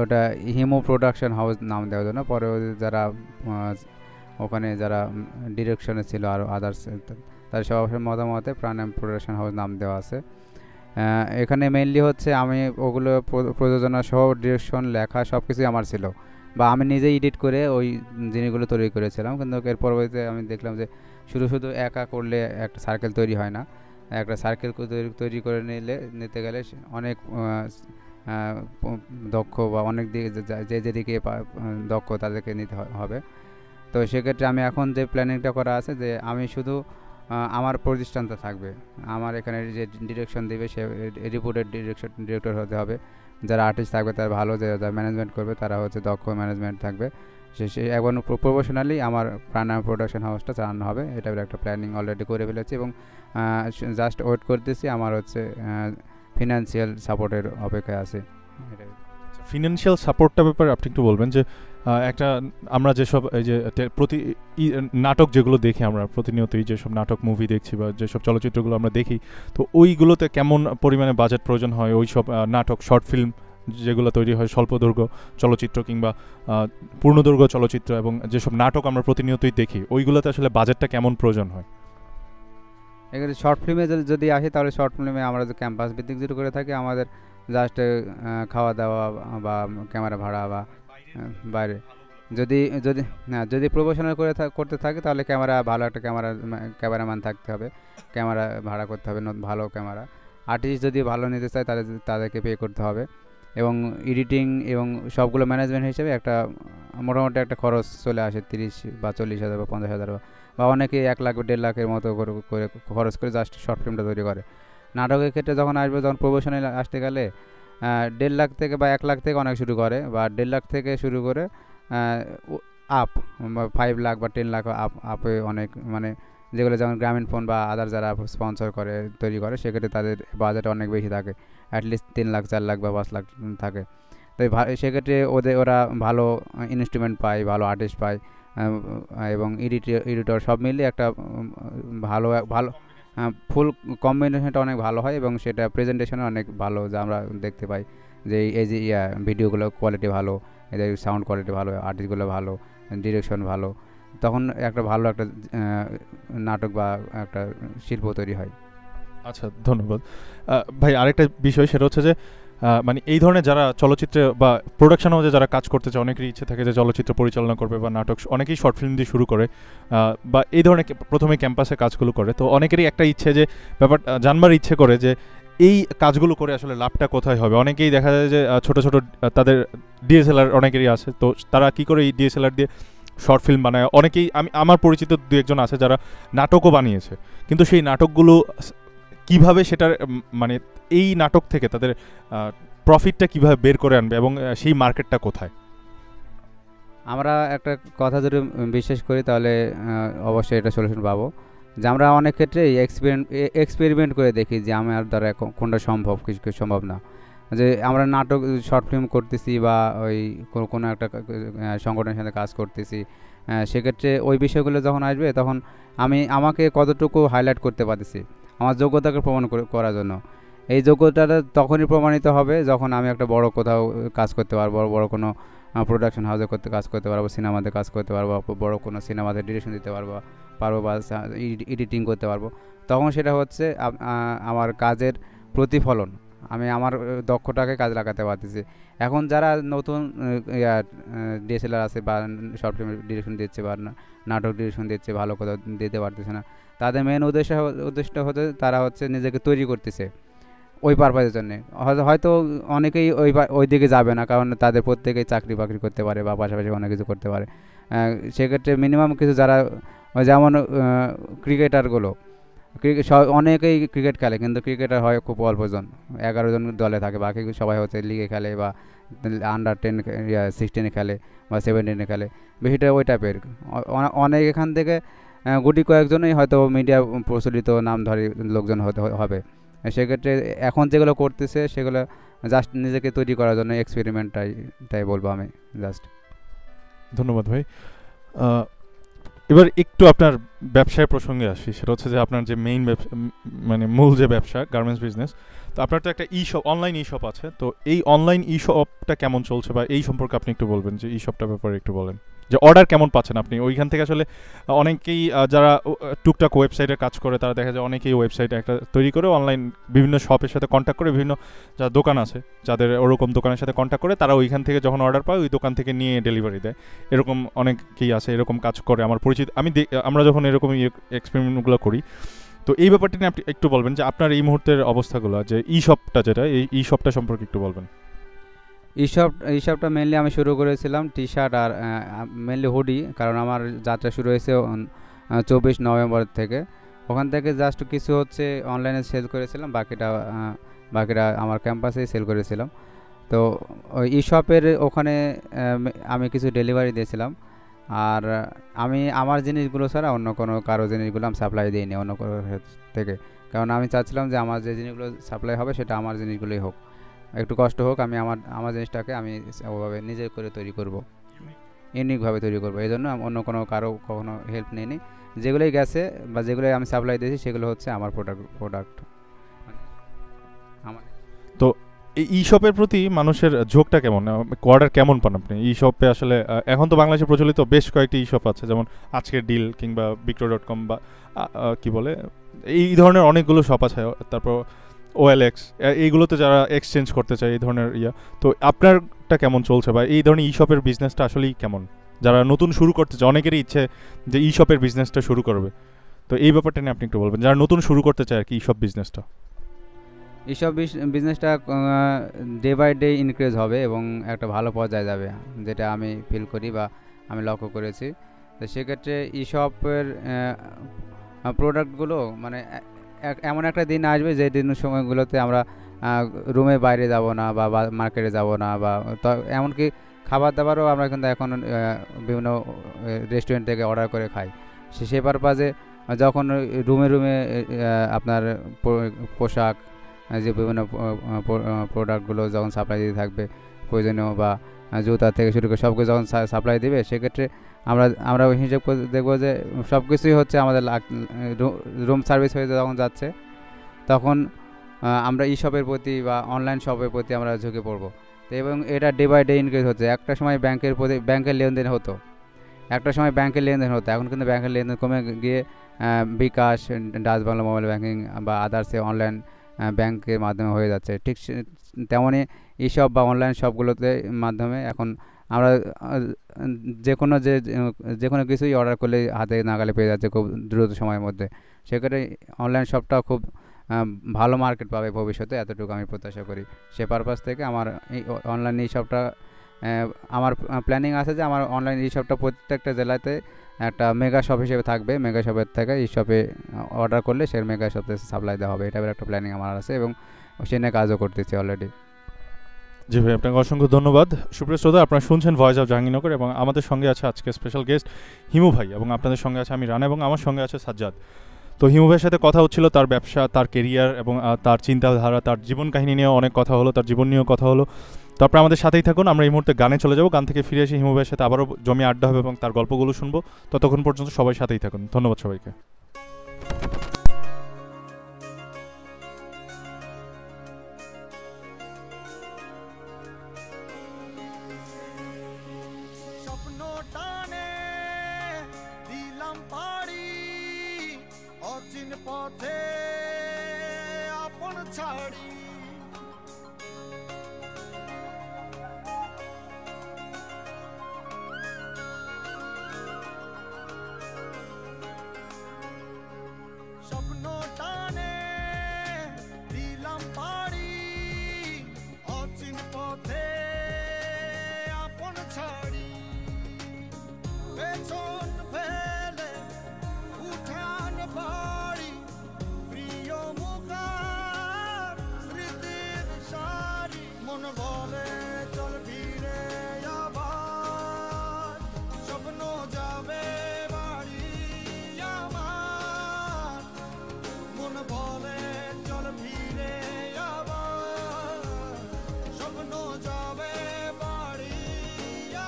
Speaker 2: ওটা হিমো প্রোডাকশন হাউস নাম দেওয়ার জন্য, পরে যারা ওখানে যারা ডিরেকশনে ছিল আর আদার্স তার সবার মতামতে প্রাণায়াম প্রোডাকশন হাউস নাম দেওয়া আছে। এখানে মেইনলি হচ্ছে আমি ওগুলো প্রযোজনা সহ ডিরেকশন, লেখা সব কিছুই আমার ছিল, বা আমি নিজেই এডিট করে ওই জিনিসগুলো তৈরি করেছিলাম। কিন্তু এর পরবর্তীতে আমি দেখলাম যে শুধু একা করলে একটা সার্কেল তৈরি হয় না, একটা সার্কেল তৈরি করে নিতে গেলে অনেক দক্ষ বা অনেক দিকে যেদিকে দক্ষ তাদেরকে নিতে হবে। তো সেক্ষেত্রে আমি এখন যে প্ল্যানিংটা করা আছে যে আমি শুধু আমার প্রতিষ্ঠানটা থাকবে, আমার এখানে যে ডিরেকশন দেবে সে রিপোর্টেড ডিরেক্টর হতে হবে, যারা আর্টিস্ট থাকবে তারা ভালো, যারা ম্যানেজমেন্ট করবে তারা হচ্ছে দক্ষ ম্যানেজমেন্ট থাকবে। সে এখন প্রফেশনালি আমার প্রাণায়াম প্রোডাকশন হাউসটা চালানো হবে, এটা একটা প্ল্যানিং অলরেডি করে ফেলেছি এবং জাস্ট ওয়েট করতেছি। আমার হচ্ছে ফিনান্সিয়াল সাপোর্টের অপেক্ষায় আছে।
Speaker 1: ফিনান্সিয়াল সাপোর্টটা ব্যাপারে আপনি একটু বলবেন যে একটা আমরা যেসব এই যে প্রতি নাটক যেগুলো দেখি আমরা প্রতিনিয়তই, যেসব নাটক মুভি দেখছি বা যেসব চলচ্চিত্রগুলো আমরা দেখি, তো ওইগুলোতে কেমন পরিমাণে বাজেট প্রয়োজন হয়? ওই সব নাটক, শর্ট ফিল্ম যেগুলো তৈরি হয়, স্বল্পদৈর্ঘ্য চলচ্চিত্র কিংবা পূর্ণদৈর্ঘ্য চলচ্চিত্র, এবং যেসব নাটক আমরা প্রতিনিয়তই দেখি, ওইগুলোতে আসলে বাজেটটা কেমন প্রয়োজন হয়?
Speaker 2: এখানে শর্ট ফিল্মে যদি আসি তাহলে শর্ট ফিল্মে আমরা যে ক্যাম্পাস ভিত্তিক যেটা করে থাকি, আমাদের জাস্ট খাওয়া দাওয়া বা ক্যামেরা ভাড়া বা বাইরে যদি যদি যদি প্রফেশনাল করতে থাকে তাহলে ভালো একটা ক্যামেরাম্যান থাকতে হবে, ক্যামেরা ভাড়া করতে হবে, ভালো ক্যামেরা। আর্টিস্ট যদি ভালো নিতে চায় তাহলে তাদেরকে পে করতে হবে, এবং এডিটিং এবং সবগুলো ম্যানেজমেন্ট হিসেবে একটা মোটামুটি একটা খরচ চলে আসে 30 বা 40,000 বা 50,000 বা অনেকে 1 লাখ 1.5 লাখের মতো করে খরচ করে জাস্ট শর্ট ফিল্মটা তৈরি করে। নাটকের ক্ষেত্রে যখন আসবে, যখন প্রফেশনাল আসতে গেলে 1.5 লাখ থেকে বা 1 লাখ থেকে অনেক শুরু করে, বা 1.5 লাখ থেকে শুরু করে আপ 5 লাখ বা 10 লাখ আপে অনেক, মানে যেগুলো যেমন গ্রামীণ ফোন বা আদার যারা স্পন্সর করে তৈরি করে, সেক্ষেত্রে তাদের বাজেট অনেক বেশি থাকে, অ্যাটলিস্ট 3 লাখ 4 লাখ বা 5 লাখ থাকে। তো সেক্ষেত্রে ওরা ভালো ইনস্ট্রুমেন্ট পায়, ভালো আর্টিস্ট পায়, এবং এডিটর সব মিলিয়ে একটা ভালো ভালো ফুল কম্বিনেশনটা অনেক ভালো হয়, এবং সেটা প্রেজেন্টেশনে অনেক ভালো, যা আমরা দেখতে পাই যে এই যে ভিডিওগুলো কোয়ালিটি ভালো, এদের সাউন্ড কোয়ালিটি ভালো, আর্টিস্টগুলো ভালো, ডিরেকশন ভালো, তখন একটা ভালো একটা নাটক বা একটা শিল্প তৈরি হয়।
Speaker 1: আচ্ছা, ধন্যবাদ ভাই। আরেকটা বিষয় সেটা হচ্ছে যে মানে এই ধরনের যারা চলচ্চিত্রে বা প্রোডাকশন হাউসে যারা কাজ করতে চায়, অনেকেরই ইচ্ছে থাকে যে চলচ্চিত্র পরিচালনা করবে বা নাটক, অনেকেই শর্ট ফিল্ম দিয়ে শুরু করে বা এই ধরনের প্রথমে ক্যাম্পাসে কাজগুলো করে। তো অনেকেরই একটা ইচ্ছে যে ব্যাপার জানবার ইচ্ছে করে যে এই কাজগুলো করে আসলে লাভটা কোথায় হবে। অনেকেই দেখা যায় যে ছোট ছোট তাদের ডিএসএলআর অনেকেরই আছে, তো তারা কি করে এই ডিএসএলআর দিয়ে শর্ট ফিল্ম বানায়। অনেকেই আমার পরিচিত দু একজন আছে যারা নাটকও বানিয়েছে, কিন্তু সেই নাটকগুলো কিভাবে সেটার মানে এই নাটক থেকে তাদের প্রফিটটা কিভাবে বের করে আনবে এবং সেই মার্কেটটা কোথায়?
Speaker 2: আমরা একটা কথা যদি বিশ্বাস করি তাহলে অবশ্যই এটা সলিউশন পাবো, যে আমরা অনেক ক্ষেত্রে এক্সপেরিমেন্ট করে দেখি যে আমার দ্বারা কোনটা সম্ভব, কিছু সম্ভব না। যে আমরা নাটক শর্ট ফিল্ম করতেছি বা ওই কোনো একটা সংগঠনের সাথে কাজ করতেছি, সেক্ষেত্রে ওই বিষয়গুলো যখন আসবে তখন আমাকে কতটুকু হাইলাইট করতে পারতেছি আমার যোগ্যতাকে প্রমাণ করার জন্য। এই যোগ্যতাটা তখনই প্রমাণিত হবে যখন আমি একটা বড় কোথাও কাজ করতে পারবো, বড় কোনো প্রোডাকশন হাউসে কাজ করতে পারবো, সিনেমাতে কাজ করতে পারবো, বড় কোনো সিনেমাতে ডিরেকশন দিতে পারবো বা এডিটিং করতে পারবো। তখন সেটা হচ্ছে আমার কাজের প্রতিফলন, আমি আমার দক্ষতাকে কাজে লাগাতে পারতেছি। এখন যারা নতুন ডিএসএলআর আছে বা শর্ট ফিল্ম ডিরেকশন দিচ্ছে বা নাটক ডিরেকশন দিচ্ছে, ভালো কোথাও দিতে পারতেছে না, তাদের মেন উদ্দেশ্য হতে তারা হচ্ছে নিজেকে তৈরি করতেছে ওই পারপাসের জন্যে। হয়তো অনেকেই ওই দিকে যাবে না, কারণ তাদের প্রত্যেকেই চাকরি বাকরি করতে পারে বা পাশাপাশি অনেক কিছু করতে পারে। সেক্ষেত্রে মিনিমাম কিছু যারা যেমন ক্রিকেটারগুলো অনেকেই ক্রিকেট খেলে, কিন্তু ক্রিকেটার হয় খুব অল্পজন, 11 জন দলে থাকে, বাকি সবাই হচ্ছে লিগে খেলে বা আন্ডার 10 16 খেলে বা 17 খেলে, বেশিটা ওই টাইপের। অনেক এখান থেকে গুটি কয়েকজনই হয়তো মিডিয়া প্রচলিত নামধারী লোকজন হবে। সেক্ষেত্রে এখন যেগুলো করতেছে সেগুলো জাস্ট নিজেকে তৈরি করার জন্য এক্সপেরিমেন্টটাই বলবো আমি জাস্ট।
Speaker 1: ধন্যবাদ ভাই। এবার একটু আপনার ব্যবসায় প্রসঙ্গে আসি, সেটা হচ্ছে যে আপনার যে মেইন মানে মূল যে ব্যবসা গার্মেন্টস বিজনেস, তো আপনার তো একটা ই শপ, অনলাইন ই শপ আছে, তো এই অনলাইন ই শপটা কেমন চলছে বা এই সম্পর্কে আপনি একটু বলবেন, যে ই শপটার ব্যাপারে একটু বলেন, যে অর্ডার কেমন পাচ্ছেন আপনি ওইখান থেকে। আসলে অনেকেই যারা টুকটাক ওয়েবসাইটে কাজ করে, তারা দেখা যায় অনেকেই ওয়েবসাইটে একটা তৈরি করে অনলান বিভিন্ন শপের সাথে কন্ট্যাক্ট করে, বিভিন্ন যা দোকান আছে যাদের ওরকম দোকানের সাথে কন্ট্যাক্ট করে, তারা ওইখান থেকে যখন অর্ডার পায় ওই দোকান থেকে নিয়ে ডেলিভারি দেয়। এরকম অনেকেই আছে, এরকম কাজ করে আমার পরিচিত, আমরা যখন এরকম এক্সপেরিমেন্টগুলো করি। তো এই ব্যাপারটা নিয়ে আপনি একটু বলবেন যে আপনার এই মুহূর্তের অবস্থাগুলো, যে ই শপটা যেটা, এই ই শপটা সম্পর্কে একটু বলবেন।
Speaker 2: এই সবটা মেনলি আমি শুরু করেছিলাম টি শার্ট আর মেনলি হুডি, কারণ আমার যাত্রা শুরু হয়েছে 24 নভেম্বর থেকে। ওখান থেকে জাস্ট কিছু হচ্ছে অনলাইনে সেল করেছিলাম, বাকিটা আমার ক্যাম্পাসেই সেল করেছিলাম। তো ওই ই শপের ওখানে আমি কিছু ডেলিভারি দিয়েছিলাম। আর আমি আমার জিনিসগুলো ছাড়া অন্য কোনো কারো জিনিসগুলো আমি সাপ্লাই দিইনি অন্য কারো থেকে, কারণ আমি চাচ্ছিলাম যে আমার যে জিনিসগুলো সাপ্লাই হবে সেটা আমার জিনিসগুলোই হোক, একটু কষ্ট হোক, আমি আমার জিনিসটাকে আমি ওভাবে নিজে করে তৈরি করব, ইউনিকভাবে তৈরি করব। এই জন্য আমি অন্য কোনো কারো কখনো হেল্প নিইনি। যেগুলোই গেছে বা যেগুলোই আমি সাপ্লাই দিয়েছি সেগুলো হচ্ছে আমার প্রোডাক্ট আমার।
Speaker 1: তো এই ই শপের প্রতি মানুষের ঝোঁকটা কেমন, অর্ডার কেমন পান আপনি ই শপে? আসলে এখন তো বাংলাদেশে প্রচলিত বেশ কয়েকটি ই শপ আছে, যেমন আজকের ডিল কিংবা বিক্রয়.com বা কি বলে, এই ধরনের অনেকগুলো শপ আছে। তারপর OLX, এইগুলোতে যারা এক্সচেঞ্জ করতে চায় এই ধরনের তো আপনারটা কেমন চলছে, বা এই ধরনের ই শপের বিজনেসটা আসলেই কেমন? যারা নতুন শুরু করতে চায়, অনেকেরই ইচ্ছে যে ই শপের বিজনেসটা শুরু করবে, তো এই ব্যাপারটা নিয়ে আপনি একটু বলবেন, যারা নতুন শুরু করতে চায় আর কি ই শপ বিজনেসটা।
Speaker 2: এইসব বিজনেসটা ডে বাই ডে ইনক্রিজ হবে এবং একটা ভালো পর্যায়ে যাবে, যেটা আমি ফিল করি বা আমি লক্ষ্য করেছি। তো সেক্ষেত্রে ই শপের প্রোডাক্টগুলো মানে এমন একটা দিন আসবে যে দিন সময়গুলোতে আমরা রুমে বাইরে যাব না বা মার্কেটে যাব না, বা এমনকি খাবার দাবারও আমরা কিন্তু এখন বিভিন্ন রেস্টুরেন্ট থেকে অর্ডার করে খাই। সে পারপাজে যখন রুমে আপনার পোশাক, যে বিভিন্ন প্রোডাক্টগুলো যখন সাপ্লাই দিতে থাকবে, প্রয়োজনীয় বা জুতা থেকে শুরু করে সব কিছু যখন সাপ্লাই দিবে, সেক্ষেত্রে আমরা হিসেব করে দেখবো যে সব কিছুই হচ্ছে আমাদের রুম সার্ভিস হয়ে যখন যাচ্ছে, তখন আমরা ই শপের প্রতি বা অনলাইন শপের প্রতি আমরা ঝুঁকে পড়বো। তো এবং এটা ডে বাই ডে ইনক্রিজ হচ্ছে। একটা সময় ব্যাংকের লেনদেন হতো, এখন কিন্তু ব্যাংকের লেনদেন কমে গিয়ে বিকাশ, ডাচ বাংলা মোবাইল ব্যাংকিং বা আদার্সে অনলাইন ব্যাংকের মাধ্যমে হয়ে যাচ্ছে। ঠিক তেমনই ই শপ বা অনলাইন শপগুলোতে মাধ্যমে এখন আমরা যে কোনো কিছুই অর্ডার করলে হাতে নাগালে পেয়ে যাচ্ছে খুব দ্রুত সময়ের মধ্যে। সেক্ষেত্রে অনলাইন শপটাও খুব ভালো মার্কেট পাবে ভবিষ্যতে, এতটুকু আমি প্রত্যাশা করি। সে পারপাস থেকে আমার এই অনলাইন ই শপটা, আমার প্ল্যানিং আছে যে আমার অনলাইন ই শপটা প্রত্যেকটা জেলাতে একটা মেগা শপ হিসেবে থাকবে। মেগা শপের থেকে ই শপে অর্ডার করলে সে মেগা শপে সাপ্লাই দেওয়া হবে, এটা একটা প্ল্যানিং আমার আছে এবং সে নিয়ে কাজও করতেছি অলরেডি।
Speaker 1: জি ভাই, আপনাকে অসংখ্য ধন্যবাদ। সুপ্রিয় শ্রোতা, আপনারা শুনছেন ভয়েস অফ জাহাঙ্গীরনগর এবং আমাদের সঙ্গে আছে আজকে স্পেশাল গেস্ট হিমু ভাই, এবং আপনাদের সঙ্গে আছে আমি রানা, এবং আমার সঙ্গে আছে সাজ্জাদ। তো হিমু ভাইয়ের সাথে কথা হচ্ছিল তার ব্যবসা, তার কেরিয়ার এবং তার চিন্তাধারা, তার জীবন কাহিনী নিয়েও অনেক কথা হলো, তার জীবন নিয়েও কথা হলো। তো আপনারা আমাদের সাথেই থাকুন, আমরা এই মুহূর্তে গানে চলে যাবো। গান থেকে ফিরে এসে হিমু ভাইয়ের সাথে আবারও জমি আড্ডা হবে এবং তার গল্পগুলো শুনবো। ততক্ষণ পর্যন্ত সবাই সাথেই থাকুন। ধন্যবাদ সবাইকে।
Speaker 4: পথে আপন ছাড়ি স্বপ্ন টানে দিলাম পাড়ি অচিন পথে আপন ছাড়ি পেছন ফেলে উঠান বাড়ি প্রিয় মুখার স্মৃতির সারি মন বলে চল ফিরে আবার স্বপ্ন যাবে বাড়ি আমার মন বলে চল ফিরে আবার স্বপ্ন যাবে বাড়ি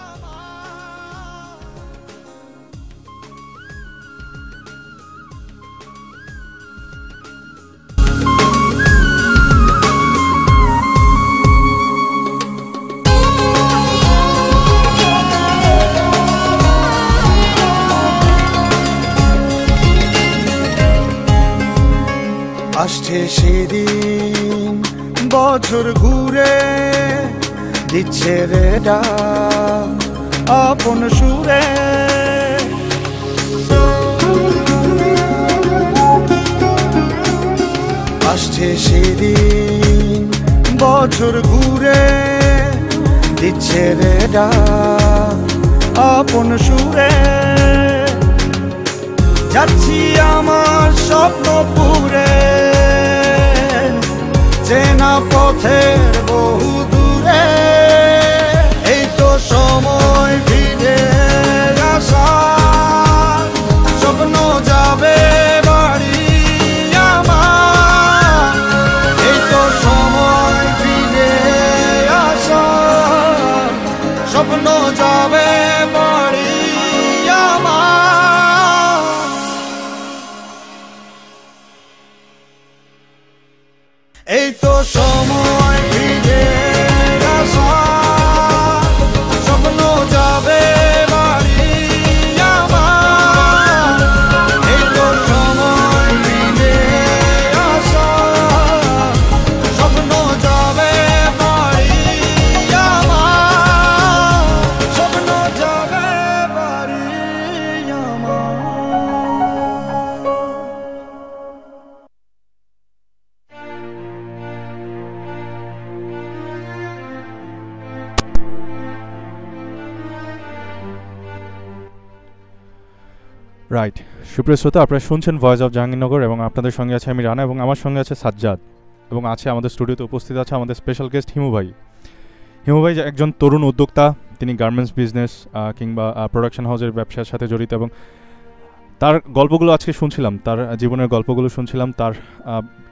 Speaker 4: আমার আসছে সেদিন বছর ঘুরে দিচ্ছে রে ডাক আপন সুরে আসছে সেদিন বছর ঘুরে দিচ্ছে রে ডাক আপন সুরে যাচ্ছি আমার স্বপ্ন পুরে চেনা পথের বহু দূরে এই তো সময় ফিরে আসা স্বপ্ন যাবে বাড়ি আমার এই তো সময় ফিরে আসা স্বপ্ন যাবে বাড়ি আমার এই তো সময় ফিরে আসা স্বপ্ন যাবে বাড়ি আমার এই তো সময় ফিরে আসা স্বপ্ন যাবে বাড়ি আমার স্বপ্ন যাবে বাড়ি আমার
Speaker 1: রাইট, সুপ্রিয় শ্রোতা, আপনারা শুনছেন ভয়েস অফ জাহাঙ্গীরনগর এবং আপনাদের সঙ্গে আছে আমি রানা এবং আমার সঙ্গে আছে সাজ্জাদ এবং আছে আমাদের স্টুডিওতে উপস্থিত আছে আমাদের স্পেশাল গেস্ট হিমু ভাই। হিমু ভাই একজন তরুণ উদ্যোক্তা, তিনি গার্মেন্টস বিজনেস কিংবা প্রোডাকশন হাউসের ব্যবসার সাথে জড়িত এবং তার গল্পগুলো আজকে শুনছিলাম, তার জীবনের গল্পগুলো শুনছিলাম, তার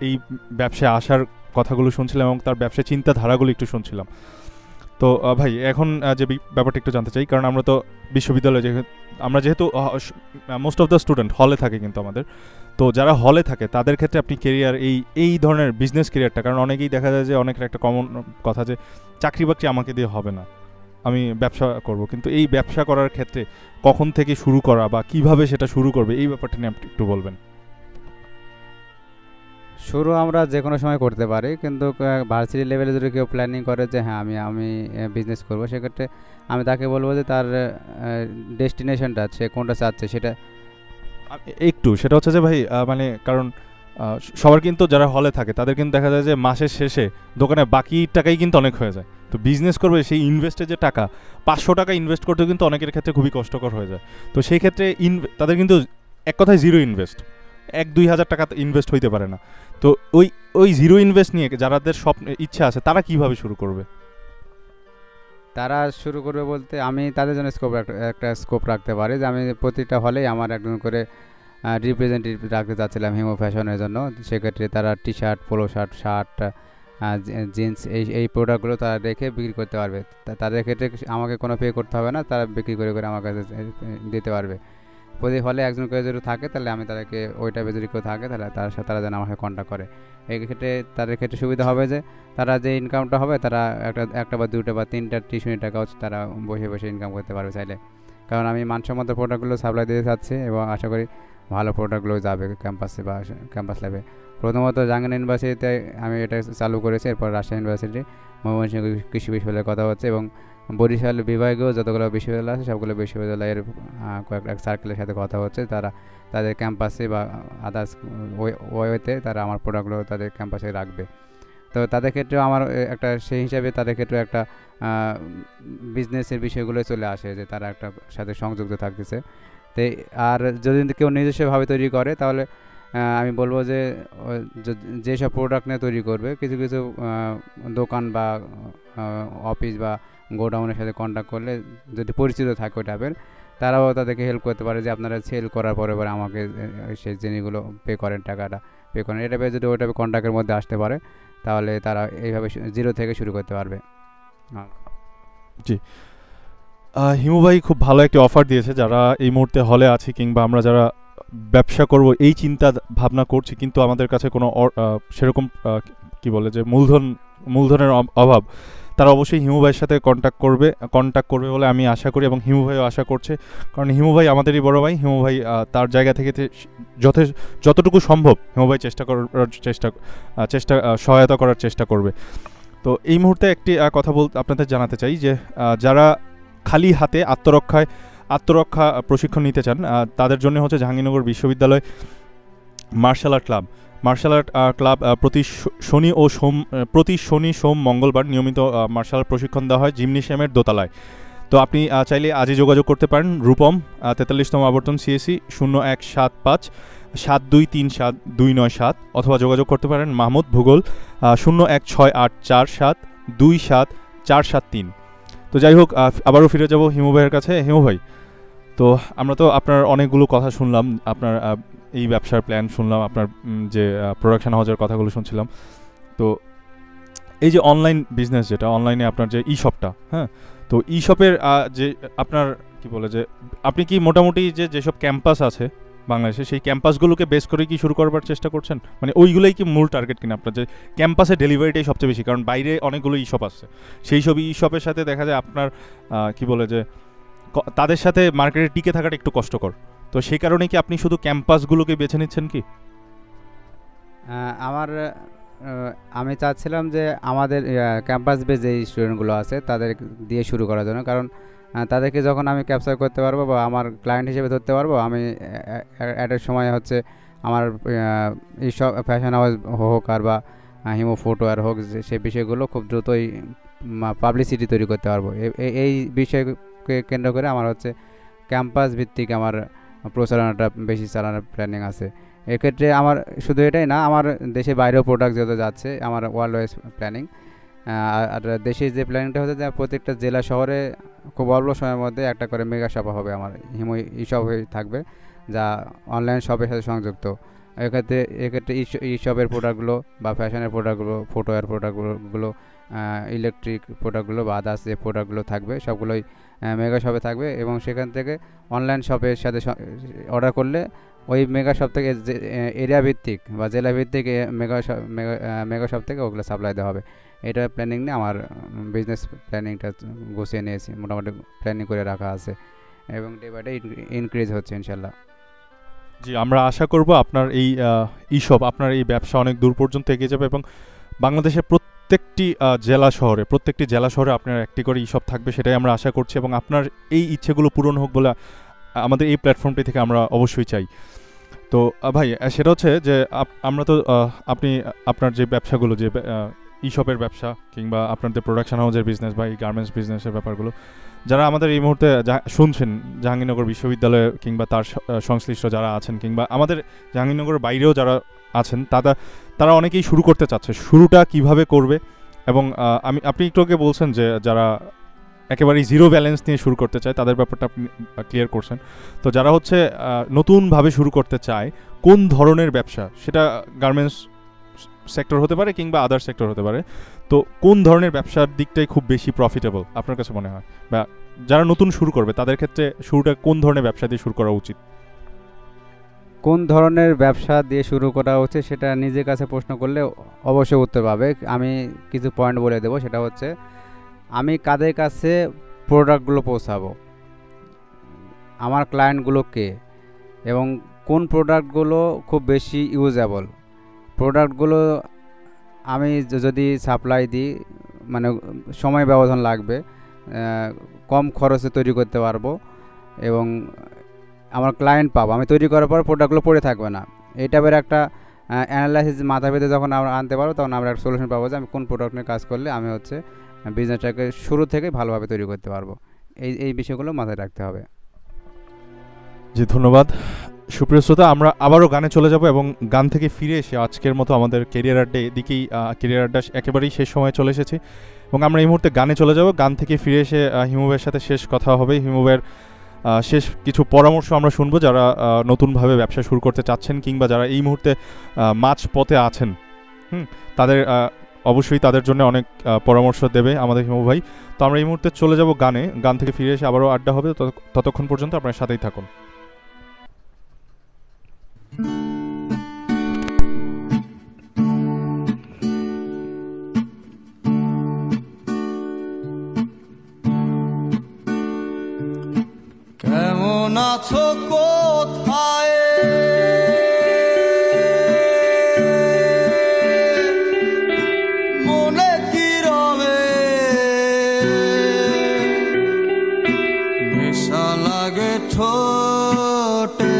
Speaker 1: এই ব্যবসায় আসার কথাগুলো শুনছিলাম এবং তার ব্যবসায় চিন্তাধারাগুলো একটু শুনছিলাম। তো ভাই এখন যে ব্যাপারটা একটু জানতে চাই, কারণ আমরা তো বিশ্ববিদ্যালয়ে আমরা যেহেতু মোস্ট অফ দ্য স্টুডেন্ট হলে থাকে, কিন্তু আমাদের তো যারা হলে থাকে তাদের ক্ষেত্রে আপনি কেরিয়ার এই ধরনের বিজনেস কেরিয়ারটা, কারণ অনেকেই দেখা যায় যে অনেকের একটা কমন কথা যে চাকরি বাকরি আমাকে দিয়ে হবে না, আমি ব্যবসা করব, কিন্তু এই ব্যবসা করার ক্ষেত্রে কখন থেকে শুরু করা বা কিভাবে সেটা শুরু করবে এই ব্যাপারটা নিয়ে আপনি একটু বলবেন।
Speaker 2: শুরু আমরা যে কোনো সময় করতে পারি, কিন্তু ভার্সিটি লেভেলে যদি কেউ প্ল্যানিং করে যে হ্যাঁ আমি বিজনেস করব, সেক্ষেত্রে আমি তাকে বলবো যে তার ডেস্টিনেশনটা সে কোনটা চাচ্ছে সেটা
Speaker 1: একটু সেটা হচ্ছে যে ভাই মানে কারণ সবার কিন্তু যারা হলে থাকে তাদের কিন্তু দেখা যায় যে মাসের শেষে দোকানে বাকি টাকাই কিন্তু অনেক হয়ে যায়, তো বিজনেস করবে সেই ইনভেস্টের যে টাকা 500 টাকা ইনভেস্ট করতে কিন্তু অনেকের ক্ষেত্রে খুবই কষ্টকর হয়ে যায়। তো সেই ক্ষেত্রে তাদের কিন্তু এক কথায় জিরো ইনভেস্ট, 1-2 হাজার টাকা ইনভেস্ট হইতে পারে না। তো ওই জিরো ইনভেস্ট নিয়ে যাদের স্বপ্ন ইচ্ছা আছে তারা কিভাবে শুরু করবে?
Speaker 2: তারা শুরু করবে বলতে আমি তাদের জন্য একটা স্কোপ রাখতে পারি যে আমি প্রতিটা হলেই আমার একজন করে রিপ্রেজেন্টেটিভ রাখতে চাচ্ছিলাম হিমো ফ্যাশনের জন্য। সেক্ষেত্রে তারা টি শার্ট, পোলো শার্ট, জিন্স এই প্রোডাক্টগুলো তারা রেখে বিক্রি করতে পারবে। তাদের ক্ষেত্রে আমাকে কোনো পে করতে হবে না, তারা বিক্রি করে আমার কাছে দিতে পারবে। প্রতি হলে একজন করে যদি থাকে তাহলে আমি তাদেরকে ওই টাইপের যদি কেউ থাকে তাহলে তার সাথে তারা যেন আমাকে কন্ট্যাক্ট করে। এই ক্ষেত্রে তাদের ক্ষেত্রে সুবিধা হবে যে তারা যে ইনকামটা হবে তারা একটা বা দুটো বা তিনটা টিউশনি টাকাও তারা বসে বসে ইনকাম করতে পারবে চাইলে, কারণ আমি মানসম্মত প্রোডাক্টগুলো সাপ্লাই দিতে চাচ্ছি এবং আশা করি ভালো প্রোডাক্টগুলো যাবে ক্যাম্পাসে বা ক্যাম্পাস ল্যাবে। প্রথমত জাহাঙ্গীর ইউনিভার্সিটিতে আমি এটা চালু করেছি, এরপর রাজশাহী ইউনিভার্সিটি, ময়মনসিংহ কৃষি বিশ্ববিদ্যালয়ের কথা হচ্ছে এবং বরিশাল বিভাগেও যতগুলো বিশ্ববিদ্যালয় আছে সবগুলো বিশ্ববিদ্যালয়ের কয়েক সার্কেলের সাথে কথা হচ্ছে, তারা তাদের ক্যাম্পাসে বা আদার্স ওয়েতে তারা আমার প্রোডাক্টগুলো তাদের ক্যাম্পাসে রাখবে। তো তাদের ক্ষেত্রেও আমার একটা সেই হিসাবে তাদের ক্ষেত্রেও একটা বিজনেসের বিষয়গুলো চলে আসে যে তারা একটা সাথে সংযুক্ত থাকতেছে। তো আর যদি কেউ নিজস্বভাবে তৈরি করে তাহলে আমি বলবো যে যেসব প্রোডাক্ট নিয়ে তৈরি করবে কিছু কিছু দোকান বা অফিস বা গোডাউনের সাথে কন্ট্যাক্ট করলে যদি পরিচিত থাকে ওই টাইপের, তারাও তাদেরকে হেল্প করতে পারে যে আপনারা সেল করার পরে আমাকে সেই জিনিসগুলো পে করেন, টাকাটা পে করেন। এটা পেয়ে যদি ওই টাইপের কন্ট্যাক্টের মধ্যে আসতে পারে তাহলে তারা এইভাবে জিরো থেকে শুরু করতে পারবে।
Speaker 1: জি, হিমু ভাই খুব ভালো একটি অফার দিয়েছে যারা এই মুহূর্তে হলে আছি কিংবা আমরা যারা ব্যবসা করব এই চিন্তা ভাবনা করছি, কিন্তু আমাদের কাছে কোনো সেরকম কি বলে যে মূলধনের অভাব, তারা অবশ্যই হিমু ভাইয়ের সাথে কন্ট্যাক্ট করবে বলে আমি আশা করি, এবং হিমু ভাইও আশা করছে। কারণ হিমু ভাই আমাদেরই বড় ভাই। হিমু ভাই তার জায়গা থেকে যতটুকু সম্ভব হিমু ভাই সহায়তা করার চেষ্টা করবে। তো এই মুহূর্তে একটি কথা আপনাদের জানাতে চাই যে যারা খালি হাতে আত্মরক্ষা প্রশিক্ষণ নিতে চান, তাদের জন্য হচ্ছে জাহাঙ্গীরনগর বিশ্ববিদ্যালয় মার্শাল আর্ট ক্লাব প্রতি শনি সোম মঙ্গলবার নিয়মিত মার্শাল আর্ট প্রশিক্ষণ দেওয়া হয় জিমনেশিয়ামের দোতলায়। তো আপনি চাইলে আজই যোগাযোগ করতে পারেন রূপম 43তম আবর্তন CSE 0175-7237-297, অথবা যোগাযোগ করতে পারেন মাহমুদ ভূগোল 016847277473। তো যাই হোক, আবারও ফিরে যাব হিমু ভাইয়ের কাছে। হিমু ভাই, তো আমরা তো আপনার অনেকগুলো কথা শুনলাম, আপনার এই ব্যবসার প্ল্যান শুনলাম, আপনার যে প্রোডাকশন হাউসের কথাগুলো শুনছিলাম। তো এই যে অনলাইন বিজনেস, যেটা অনলাইনে আপনার যে শপটা, হ্যাঁ, তো শপের যে আপনার কি বলে যে আপনি কি মোটামুটি যেসব ক্যাম্পাস আছে বাংলাদেশে, সেই ক্যাম্পাসগুলোকে বেস করে কি শুরু করবার চেষ্টা করছেন? মানে ওইগুলোই কি মূল টার্গেট কিনা আপনার, যে ক্যাম্পাসে ডেলিভারিটাই সবচেয়ে বেশি? কারণ বাইরে অনেকগুলো শপ আছে, সেই সব শপের সাথে দেখা যায় আপনার কি বলে যে তাদের সাথে মার্কেটে টিকে থাকাটা একটু কষ্টকর। তো সেই কারণে কি আপনি শুধু ক্যাম্পাসগুলোকে বেছে নিচ্ছেন কি?
Speaker 2: আমি চাচ্ছিলাম যে আমাদের ক্যাম্পাস বেস যে স্টুডেন্টগুলো আছে তাদের দিয়ে শুরু করার জন্য, কারণ তাদেরকে যখন আমি ক্যাপচার করতে পারবো বা আমার ক্লায়েন্ট হিসেবে ধরতে পারবো, আমি অ্যাডের সময় হচ্ছে আমার এইসব ফ্যাশন হাউস হোক আর বা হিমো ফুটওয়্যার হোক, সেই বিষয়গুলো খুব দ্রুতই পাবলিসিটি তৈরি করতে পারবো। এই বিষয়কে কেন্দ্র করে আমার হচ্ছে ক্যাম্পাস ভিত্তিক আমার প্রচারণাটা বেশি চালানোর প্ল্যানিং আছে। এক্ষেত্রে আমার শুধু এটাই না, আমার দেশের বাইরেও প্রোডাক্ট যেহেতু যাচ্ছে, আমার ওয়ার্ল্ড ওয়াইজ প্ল্যানিং। আর দেশের যে প্ল্যানিংটা হচ্ছে যে প্রত্যেকটা জেলা শহরে খুব অল্প সময়ের মধ্যে একটা করে মেগা শপ হবে, আমার হিমো শপ হয়ে থাকবে, যা অনলাইন শপের সাথে সংযুক্ত। এক্ষেত্রে শপের প্রোডাক্টগুলো বা ফ্যাশনের প্রোডাক্টগুলো, ফুটওয়্যার প্রোডাক্টগুলো, ইলেকট্রিক প্রোডাক্টগুলো বা আদার্স যে প্রোডাক্টগুলো থাকবে সবগুলোই মেগা শপে থাকবে, এবং সেখান থেকে অনলাইন শপের সাথে অর্ডার করলে ওই মেগা শপ থেকে এরিয়া ভিত্তিক বা জেলা ভিত্তিক মেগা শপ থেকে ওগুলো সাপ্লাই দেওয়া হবে। এটা প্ল্যানিং নিয়ে আমার বিজনেস প্ল্যানিংটা গুছিয়ে নিয়েছি, মোটামুটি প্ল্যানিং করে রাখা আছে, এবং ডে বাই ডে ইনক্রিজ হচ্ছে ইনশাল্লাহ।
Speaker 1: জি, আমরা আশা করব আপনার এই শপ, আপনার এই ব্যবসা অনেক দূর পর্যন্ত এগিয়ে যাবে, এবং বাংলাদেশের প্রত্যেকটি জেলা শহরে আপনার একটি করে শপ থাকবে, সেটাই আমরা আশা করছি, এবং আপনার এই ইচ্ছেগুলো পূরণ হোক বলে আমাদের এই প্ল্যাটফর্মটি থেকে আমরা অবশ্যই চাই। তো ভাই, সেটা হচ্ছে যে আমরা তো আপনি আপনার যে ব্যবসাগুলো, যে শপের ব্যবসা কিংবা আপনাদের প্রোডাকশন হাউসের বিজনেস বা এই গার্মেন্টস বিজনেসের ব্যাপারগুলো, যারা আমাদের এই মুহূর্তে শুনছেন জাহাঙ্গীরনগর বিশ্ববিদ্যালয়ে কিংবা তার সংশ্লিষ্ট যারা আছেন, কিংবা আমাদের জাহাঙ্গীরনগরের বাইরেও যারা আছেন, তারা অনেকেই শুরু করতে চাচ্ছে, শুরুটা কিভাবে করবে। এবং আপনি একটু আগে বলছেন যে যারা একেবারেই জিরো ব্যালেন্স নিয়ে শুরু করতে চায়, তাদের ব্যাপারটা আপনি ক্লিয়ার করছেন। তো যারা হচ্ছে নতুনভাবে শুরু করতে চায়, কোন ধরনের ব্যবসা, সেটা গার্মেন্টস সেক্টর হতে পারে কিংবা আদার সেক্টর হতে পারে, তো কোন ধরনের ব্যবসার দিকটাই খুব বেশি প্রফিটেবল আপনার কাছে মনে হয়, বা যারা নতুন শুরু করবে তাদের ক্ষেত্রে শুরুটা কোন ধরনের ব্যবসা দিয়ে শুরু করা উচিত?
Speaker 2: কোন ধরনের ব্যবসা দিয়ে শুরু করা উচিত সেটা নিজের কাছে প্রশ্ন করলে অবশ্যই উত্তর পাবে। আমি কিছু পয়েন্ট বলে দেবো, সেটা হচ্ছে আমি কাদের কাছে প্রোডাক্টগুলো পৌঁছাবো, আমার ক্লায়েন্টগুলোকে, এবং কোন প্রোডাক্টগুলো খুব বেশি ইউজেবল। প্রোডাক্টগুলো আমি যদি সাপ্লাই দিই, মানে সময় ব্যবধান লাগবে, কম খরচে তৈরি করতে পারবো, এবং আমার ক্লায়েন্ট পাবো, আমি তৈরি করার পর প্রোডাক্টগুলো পড়ে থাকবে না। এই টাইপের একটা অ্যানালাইসিস মাথা ভেতরে যখন আমরা আনতে পারবো, তখন আমরা একটা সলিউশন পাবো যে আমি কোন প্রোডাক্ট নিয়ে কাজ করলে আমি হচ্ছে বিজনেসটাকে শুরু থেকে ভালোভাবে তৈরি করতে পারবো। এই বিষয়গুলো মাথায় রাখতে হবে।
Speaker 1: জি, ধন্যবাদ। সুপ্রিয় শ্রোতা, আমরা আবারও গানে চলে যাব, এবং গান থেকে ফিরে এসে আজকের মতো আমাদের ক্যারিয়ার আড্ডা ক্যারিয়ার আড্ডা একেবারেই শেষ সময়ে চলে এসেছি, এবং আমরা এই মুহূর্তে গানে চলে যাব। গান থেকে ফিরে এসে হিমু ভাইয়ের সাথে শেষ কথা হবে। হিমু ভাইয়ের শেষ কিছু পরামর্শ আমরা শুনবো, যারা নতুনভাবে ব্যবসা শুরু করতে চাচ্ছেন কিংবা যারা এই মুহূর্তে মাঝ পথে আছেন, তাদের অবশ্যই তাদের জন্য অনেক পরামর্শ দেবে আমাদের হিমু ভাই। তো আমরা এই মুহূর্তে চলে যাব গানে, গান থেকে ফিরে এসে আবারও আড্ডা হবে। ততক্ষণ পর্যন্ত আপনার সাথেই থাকুন।
Speaker 4: এখন আছো কোথায় মনে কি রবে নেশা লাগে ঠোঁটে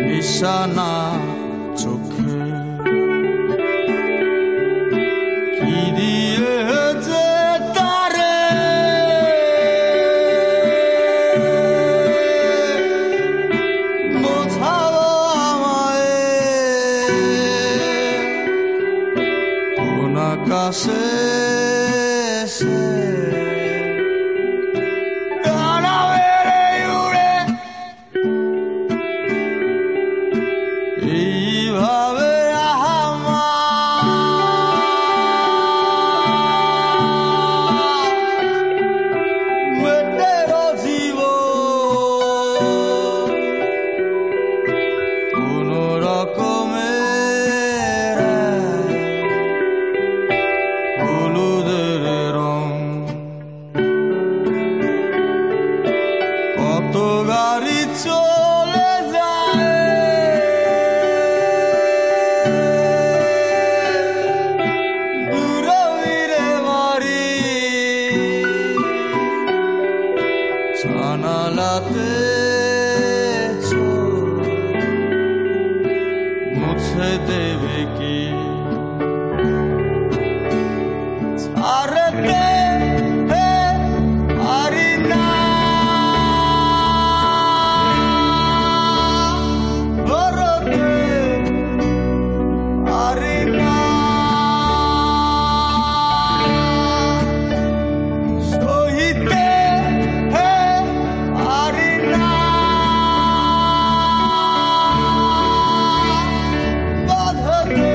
Speaker 4: নিশানা চোখে কি দিয়ে যে তারে বোঝাও আমায় কোন আকাশে সে ডানা মেলে উড়ে এইভাবে মেটের জীবন কোন রকমের হলুদের রং কত গাড়ি চলে যায় দূরে বাড়ি জানালাতে চোখ মুছে দেবে কি ছাড়তে পারি না ধরতে পারি না সহিতে পারি না বাঁধতে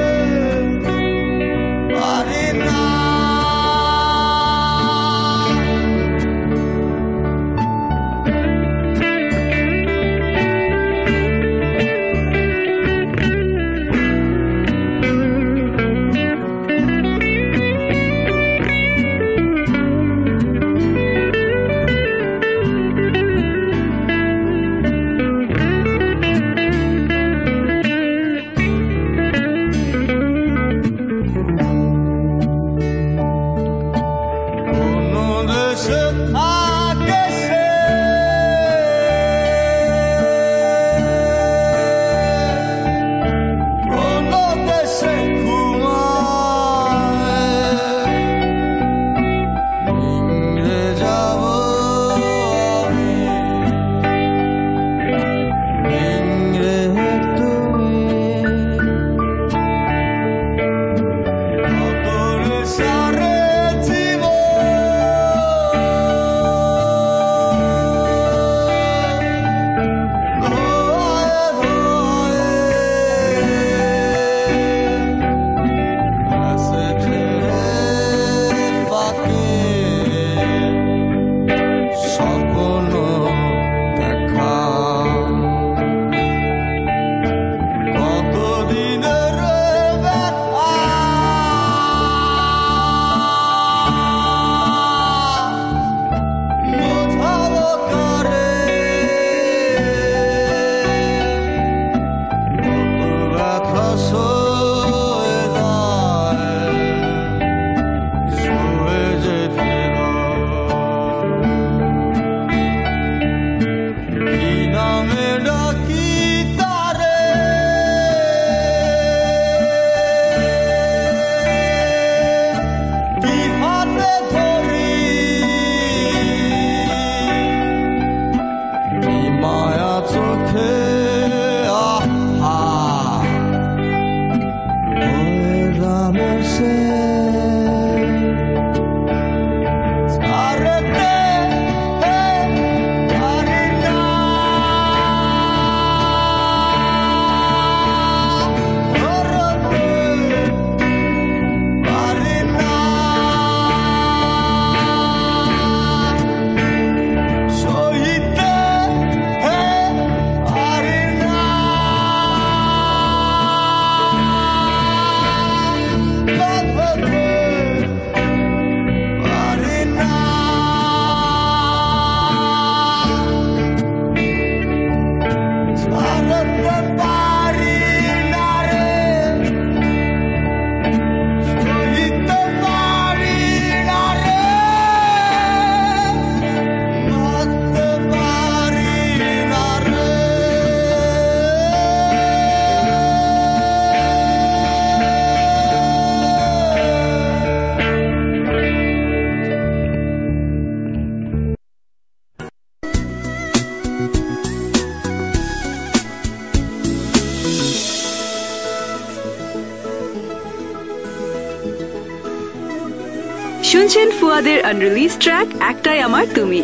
Speaker 5: শুনছেন ফুয়াদের আনরিলিজ ট্র্যাক একটাই আমার তুমি।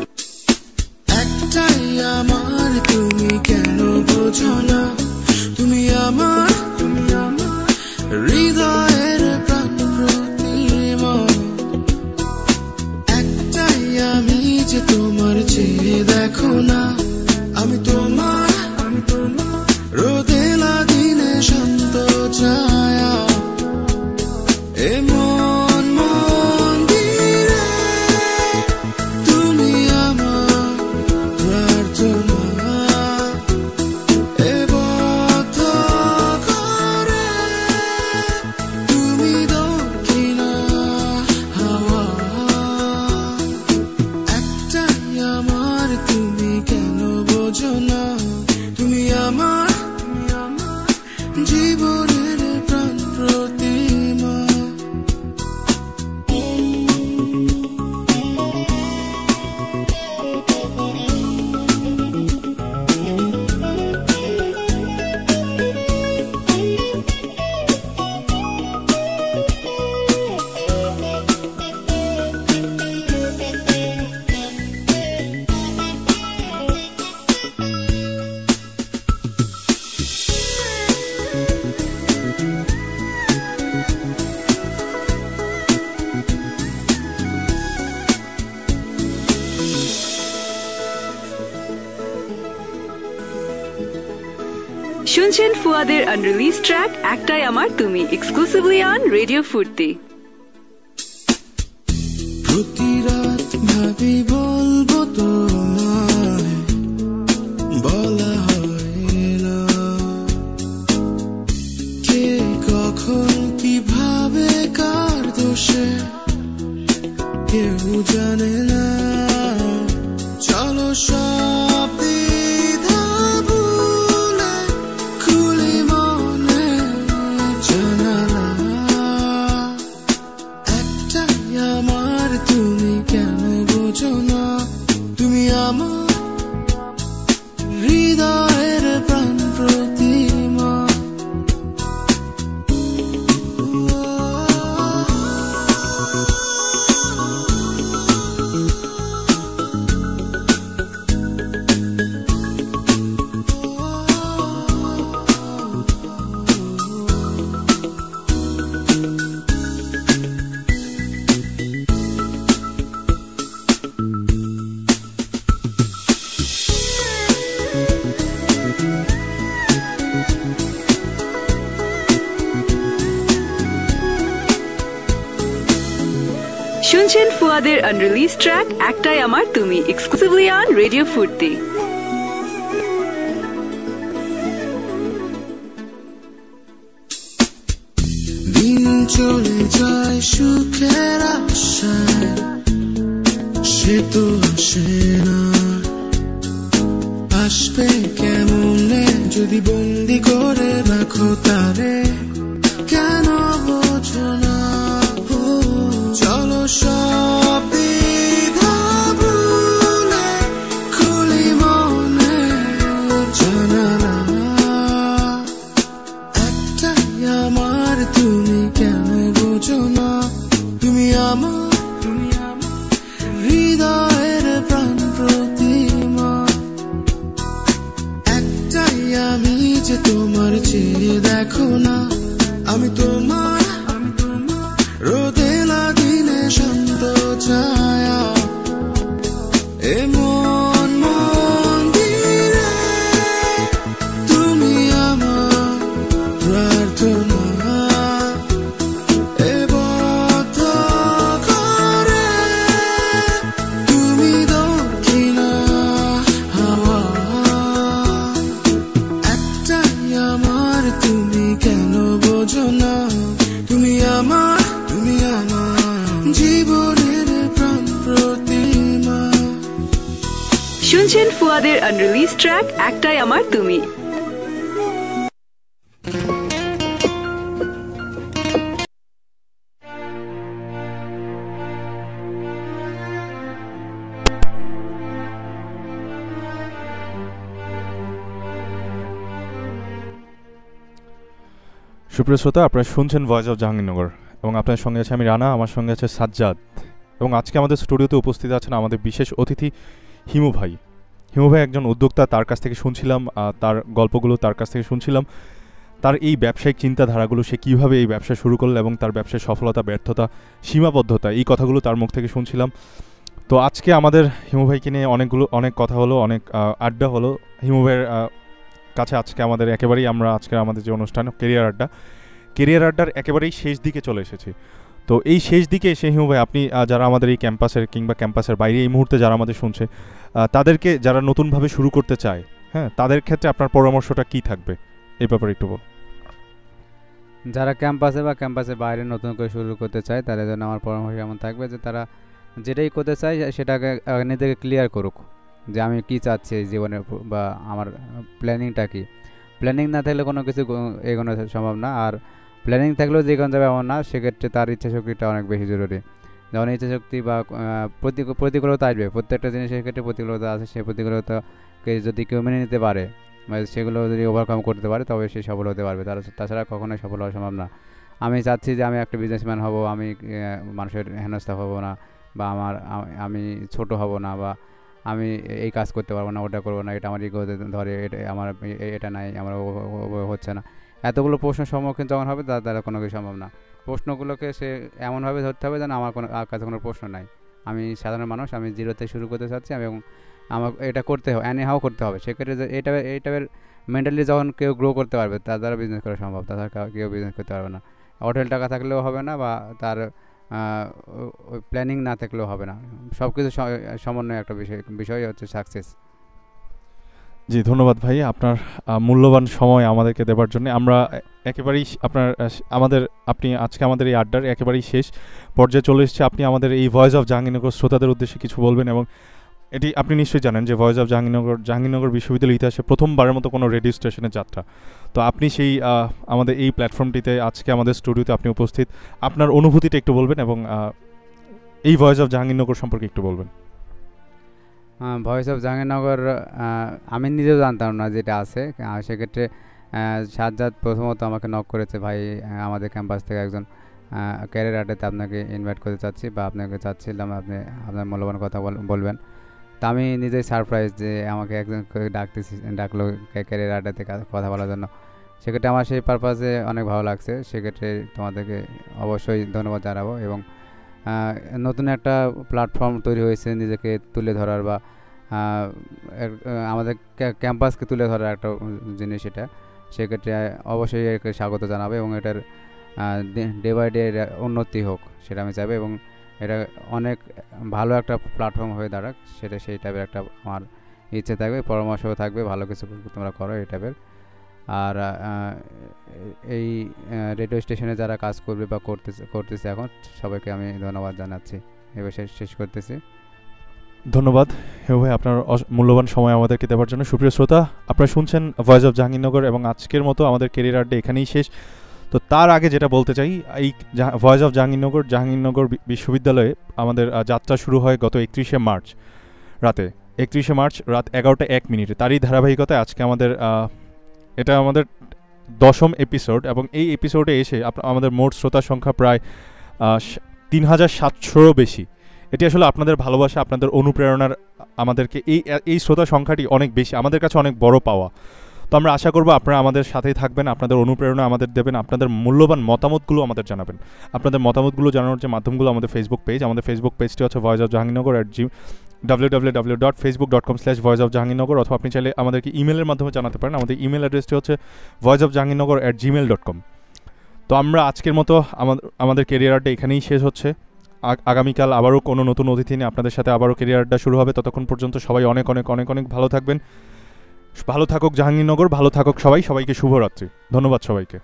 Speaker 6: একটাই আমার তুমি কেন বোঝো না, তুমি আমার হৃদয়ের প্রাণ প্রতিমা। একটাই আমি যে তোমার চেয়ে দেখো না, আমি তোমার রোদেলা দিনে শান্ত ছায়া। এ মন মন্দিরে তুমি আমার প্রার্থনা, এ বদ্ধ ঘরে তুমি দক্ষিণা হাওয়া। একটাই আমার তুমি কেন বোঝো না, তুমি আমার জীবনের প্রাণ প্রতিমা।
Speaker 5: শুনছেন ফুয়াদের আনরিলিজ ট্র্যাক একটাই আমার তুমি, এক্সক্লুসিভলি অন রেডিও ফুর্তি।
Speaker 6: প্রতি রাত ভাবি বলবো তোমায়, বলা হয় না কে কখন কিভাবে কার দোষে, কেউ জানে না। চলো সব দ্বিধা ভুলে খুলি মনে জানালা। একটাই আমার তুমি কেন বোঝো না, তুমি আমার হৃদয়ের প্রাণ প্রতিমা।
Speaker 5: শুনছেন ফুয়াদের আনরিলিজ ট্র্যাক একটাই আমার তুমি, এক্সক্লুসিভলি অন রেডিও ফুর্তি।
Speaker 6: দিন চলে যায় সুখের আশায়, সে তো আসে না। আসবে কেমনে যদি বন্দি করে রাখো তারে, কেন বোঝো না। ও চলো সব দ্বিধা ভুলে খুলি মনে জানালা। একটাই আমার তুমি কেন বোঝো না, তুমি আমার হৃদয়ের প্রাণ প্রতিমা। একটাই আমি যে তোমার চেয়ে দেখো না, আমি তোমার রোদেলা দিনে শান্ত ছায়া। এ মন মন্দিরে তুমি আমার প্রার্থনা, এ বদ্ধ ঘরে তুমি দক্ষিণা হাওয়া। একটাই আমার তুমি কেন বোঝো না, তুমি আমার জীবনের প্রাণ প্রতিমা।
Speaker 5: শুনছেন ফুয়াদের আনরিলিজ ট্র্যাক একটাই আমার তুমি।
Speaker 1: সুপ্রিয় শ্রোতা, আপনারা শুনছেন ভয়েস অফ জাহাঙ্গীরনগর এবং আপনার সঙ্গে আছে আমি রানা, আমার সঙ্গে আছে সাজ্জাদ। এবং আজকে আমাদের স্টুডিওতে উপস্থিত আছেন আমাদের বিশেষ অতিথি হিমু ভাই। হিমু ভাই একজন উদ্যোক্তা, তার কাছ থেকে শুনছিলাম তার গল্পগুলো, তার কাছ থেকে শুনছিলাম তার এই ব্যবসায়িক চিন্তাধারাগুলো, সে কীভাবে এই ব্যবসা শুরু করলো এবং তার ব্যবসায় সফলতা, ব্যর্থতা, সীমাবদ্ধতা, এই কথাগুলো তার মুখ থেকে শুনছিলাম। তো আজকে আমাদের হিমু ভাইকে নিয়ে অনেক কথা হলো, অনেক আড্ডা হলো। হিমু ভাইয়ের কাছে আজকে আমাদের একেবারেই আমরা আজকে আমাদের যে অনুষ্ঠান কেরিয়ার আড্ডার একেবারেই শেষ দিকে চলে এসেছি। তো এই শেষ দিকে এসে হিমু ভাই, আপনি যারা আমাদের এই ক্যাম্পাসের কিংবা ক্যাম্পাসের বাইরে এই মুহূর্তে যারা আমাদের শুনছে, তাদেরকে যারা নতুনভাবে শুরু করতে চায়, হ্যাঁ, তাদের ক্ষেত্রে আপনার পরামর্শটা কী থাকবে এই ব্যাপারে একটু বল।
Speaker 2: যারা ক্যাম্পাসে বা ক্যাম্পাসের বাইরে নতুন করে শুরু করতে চায় তাদের জন্য আমার পরামর্শ এমন থাকবে যে তারা যেটাই করতে চায় সেটাকে নিজেকে ক্লিয়ার করুক, যে আমি কী চাচ্ছি এই জীবনে বা আমার প্ল্যানিংটা কী। প্ল্যানিং না থাকলে কোনো কিছু এগোনো সম্ভব না, আর প্ল্যানিং থাকলেও যে কোনো যাবে এমন না, সেক্ষেত্রে তার ইচ্ছাশক্তিটা অনেক বেশি জরুরি। যেমন ইচ্ছাশক্তি বা প্রতিকূলতা আসবে, প্রত্যেকটা জিনিসের ক্ষেত্রে প্রতিকূলতা আছে, সেই প্রতিকূলতাকে যদি কেউ মেনে নিতে পারে, সেগুলো যদি ওভারকাম করতে পারে, তবে সে সফল হতে পারবে। তাছাড়া কখনোই সফল হওয়া সম্ভব না। আমি চাচ্ছি যে আমি একটা বিজনেসম্যান হব, আমি মানুষের হেনস্থা হব না, বা আমি ছোট হব না, বা আমি এই কাজ করতে পারবো না, ওটা করবো না, এটা আমার ইগো ধরে, এটা আমার এটা নাই, আমার হচ্ছে না। এতগুলো প্রশ্নের সম্মুখীন যখন হবে তার দ্বারা কোনো কিছু সম্ভব না। প্রশ্নগুলোকে সে এমনভাবে ধরতে হবে যেন আমার কাছে কোনো প্রশ্ন নাই, আমি সাধারণ মানুষ, আমি জিরোতে শুরু করতে চাচ্ছি, এবং আমার এটা করতে হবে, হাও করতে হবে। সেক্ষেত্রে এইটার মেন্টালি যখন কেউ গ্রো করতে পারবে, তার দ্বারা বিজনেস করা সম্ভব, তাছাড়া কেউ বিজনেস করতে পারবে না। হোটেল টাকা থাকলেও হবে না, বা তার প্ল্যানিং না থাকলেও হবে না। সব কিছু সমন্বয় একটা বিষয় হচ্ছে সাকসেস।
Speaker 1: জি, ধন্যবাদ ভাই আপনার মূল্যবান সময় আমাদেরকে দেওয়ার জন্য। আমরা একেবারেই আপনি আজকে আমাদের এই আড্ডার একেবারেই শেষ পর্যায়ে চলে এসেছি। আপনি আমাদের এই ভয়েস অফ জাহাঙ্গীরনগর শ্রোতাদের উদ্দেশ্যে কিছু বলবেন, এবং এটি আপনি নিশ্চয়ই জানেন যে ভয়েস অফ জাহাঙ্গীরনগর বিশ্ববিদ্যালয়ের ইতিহাসে প্রথমবারের মতো কোনো রেডিও স্টেশনের যাত্রা। তো আপনি সেই আমাদের এই প্ল্যাটফর্মটিতে আজকে আমাদের স্টুডিওতে আপনি উপস্থিত, আপনার অনুভূতিটা একটু বলবেন, এবং এই ভয়েস অফ জাহাঙ্গীরনগর সম্পর্কে একটু বলবেন।
Speaker 2: ভয়েস অফ জাহাঙ্গীরনগর আমি নিজেও জানতাম না যেটা আছে। সেক্ষেত্রে সাজ্জাদ প্রথমত আমাকে নক করেছে, ভাই আমাদের ক্যাম্পাস থেকে একজন ক্যারিয়ার আড্ডাতে আপনাকে ইনভাইট করতে চাচ্ছি, বা আপনাকে চাচ্ছিলাম আপনি আপনার মূল্যবান কথা বলবেন। তা আমি নিজেই সারপ্রাইজ যে আমাকে একজন ডাকলো ক্যারিয়ার আড্ডাতে কথা বলার জন্য। সেক্ষেত্রে আমার সেই পারপাসে অনেক ভালো লাগছে। সেক্ষেত্রে তোমাদেরকে অবশ্যই ধন্যবাদ জানাবো। এবং নতুন একটা প্ল্যাটফর্ম তৈরি হয়েছে নিজেকে তুলে ধরার, বা আমাদের ক্যাম্পাসকে তুলে ধরার একটা জিনিস এটা। সেক্ষেত্রে অবশ্যই একে স্বাগত জানাবো, এবং এটার ডে বাই ডে উন্নতি হোক সেটা আমি চাইবো, এবং এটা অনেক ভালো একটা প্ল্যাটফর্ম হয়ে দাঁড়াক, সেই টাইপের একটা আমার ইচ্ছে থাকবে, পরামর্শও থাকবে, ভালো কিছু তোমরা করো এই টাইপের। আর এই রেডিও স্টেশনে যারা কাজ করবে বা করতেছে এখন, সবাইকে আমি ধন্যবাদ জানাচ্ছি। এবার শেষ করতেছি।
Speaker 1: ধন্যবাদ হেউ ভাই আপনার মূল্যবান সময় আমাদেরকে দেওয়ার জন্য। সুপ্রিয় শ্রোতা, আপনারা শুনছেন ভয়েস অফ জাহাঙ্গীরনগর, এবং আজকের মতো আমাদের কেরিয়ার আড্ডা এখানেই শেষ। তো তার আগে যেটা বলতে চাই, এই ভয়েস অফ জাহাঙ্গীরনগর বিশ্ববিদ্যালয়ে আমাদের যাত্রা শুরু হয় গত 31শে মার্চ রাত 11টা 1 মিনিটে। তারই ধারাবাহিকতায় আজকে এটা আমাদের 10ম এপিসোড, এবং এই এপিসোডে এসে আমাদের মোট শ্রোতার সংখ্যা প্রায় 3700-ও বেশি। এটি আসলে আপনাদের ভালোবাসা, আপনাদের অনুপ্রেরণার আমাদেরকে এই শ্রোতা সংখ্যাটি অনেক বেশি, আমাদের কাছে অনেক বড় পাওয়া। তো আমরা আশা করব আপনারা আমাদের সাথেই থাকবেন, আপনাদের অনুপ্রেরণা আমাদের দেবেন, আপনাদের মূল্যবান মতামতগুলো আমাদের জানাবেন। আপনাদের মতামতগুলো জানানোর যে মাধ্যমগুলো, আমাদের ফেসবুক পেজটি হচ্ছে ভয়েস অফ জাহাঙ্গীরনগর www.facebook.com/voiceofjahangirnagar, অথবা আপনি চাইলে আমাদেরকে ইমেলের মাধ্যমে জানাতে পারেন। আমাদের ইমেল অ্যাড্রেসটি হচ্ছে voiceofjahangirnagar@gmail.com। তো আমরা আজকের মতো আমাদের কেরিয়ার আড্ডা এখানেই শেষ হচ্ছে। আগামীকাল আবারও কোনো নতুন অতিথি নিয়ে আপনাদের সাথে আবারও কেরিয়ার আড্ডা শুরু হবে। ততক্ষণ পর্যন্ত সবাই অনেক অনেক অনেক অনেক ভালো থাকবেন। ভালো থাকুক জাহাঙ্গীরনগর, ভালো থাকুক সবাইকে শুভরাত্রি। ধন্যবাদ সবাইকে।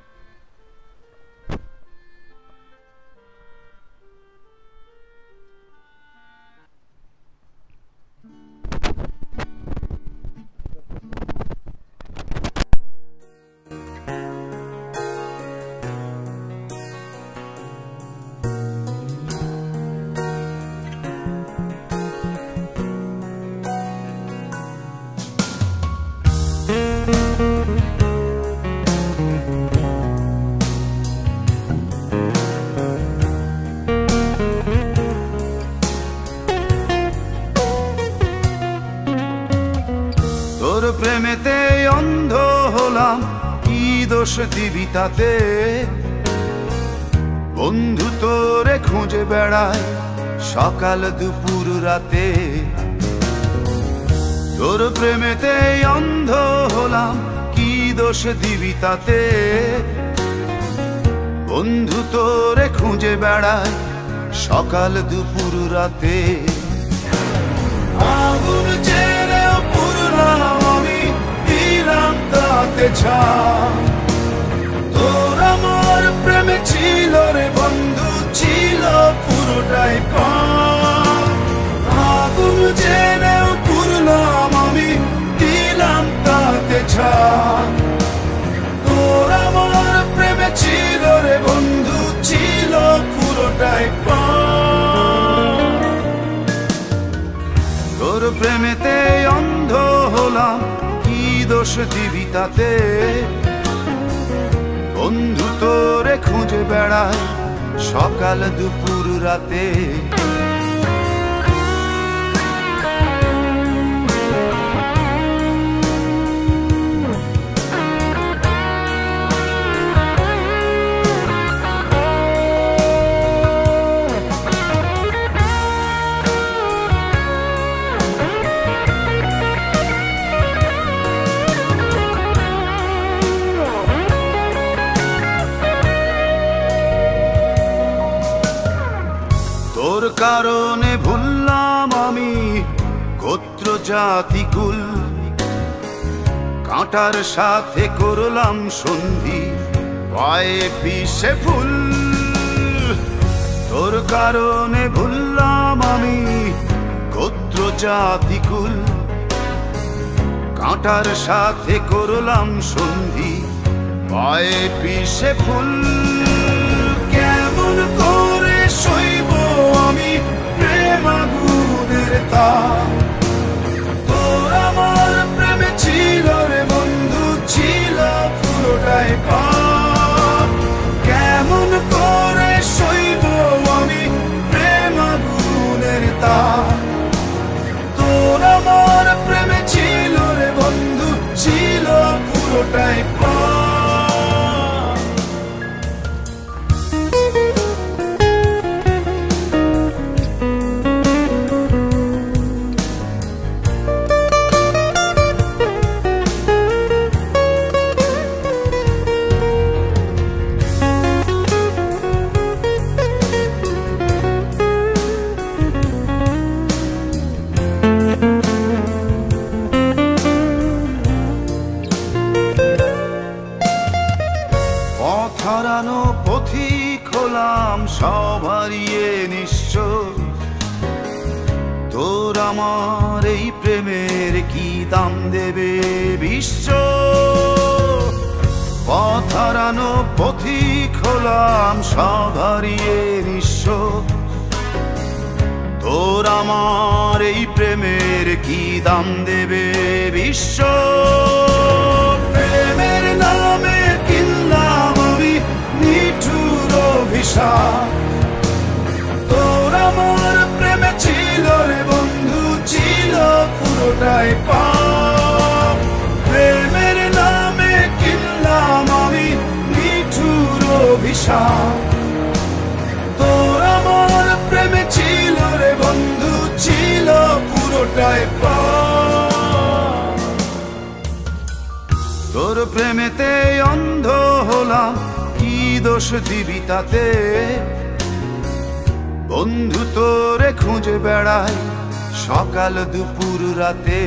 Speaker 7: প্রেমেতে অন্ধ হলাম, কি দোষ দিবি তাতে? বন্ধু তোরে খুঁজে বেড়ায় সকাল দুপুর রাতে। তোর প্রেমেতে অন্ধ হলাম, কি দোষ দিবি তাতে? বন্ধু তোরে খুঁজে বেড়ায় সকাল দুপুর রাতে। আগুন জেনেও পুরলাম আমি, দিলাম তাতে ছাপ। তোর আমার প্রেমে ছিল রে বন্ধু, ছিল পুরোটাই পাপ। আগুন জেনেও পুরলাম আমি, দিলাম তাতে ছাপ। তোর আমার প্রেমে ছিল রে বন্ধু, ছিল পুরোটাই পাপ। তোর প্রেমেতে অন্ধ হলাম, কি দোষ দিবি তাতে? বন্ধু তোরে খুঁজে বেড়ায় সকাল দুপুর রাতে। তোর কারণে ভুললাম আমি গোত্র জাতি কুল, কাঁটার সাথে করলাম সন্ধি, পায়ে পিষে ফুল। তোর কারণে ভুললাম আমি গোত্র জাতি কুল, কাঁটার সাথে করলাম সন্ধি, পায়ে পিষে ফুল। কেমন করে সইব আমি প্রেম আগুনের তাপ? তোর আমার প্রেমে ছিল রে বন্ধু, ছিল পুরোটাই পাপ। কেমন করে সইব আমি প্রেম আগুনের তাপ? তোর আমার প্রেমে ছিল রে বন্ধু, ছিল পুরোটাই পাপ। হারানো পথিক হলাম সব হারিয়ে নিঃস্ব। তোর আমার এই প্রেমের কি দাম দেবে বিশ্ব? পথ হারানো পথিক হলাম সব হারিয়ে নিঃস্ব। তোর আমার এই প্রেমের কি দাম দেবে বিশ্ব? প্রেমের নামে কিনলাম আমি নিঠুর অভিশাপ। তোর আমার প্রেমে ছিল রে বন্ধু, ছিল পুরোটাই পাপ। প্রেমের নামে কিনলাম আমি নিঠুর অভিশাপ। তোর আমার প্রেমে ছিল রে বন্ধু, ছিল পুরোটাই পাপ। তোর প্রেমেতে অন্ধ হলাম, কি দোষ দিবি তাতে? বন্ধু তোরে খুঁজে বেড়ায় সকাল দুপুর রাতে।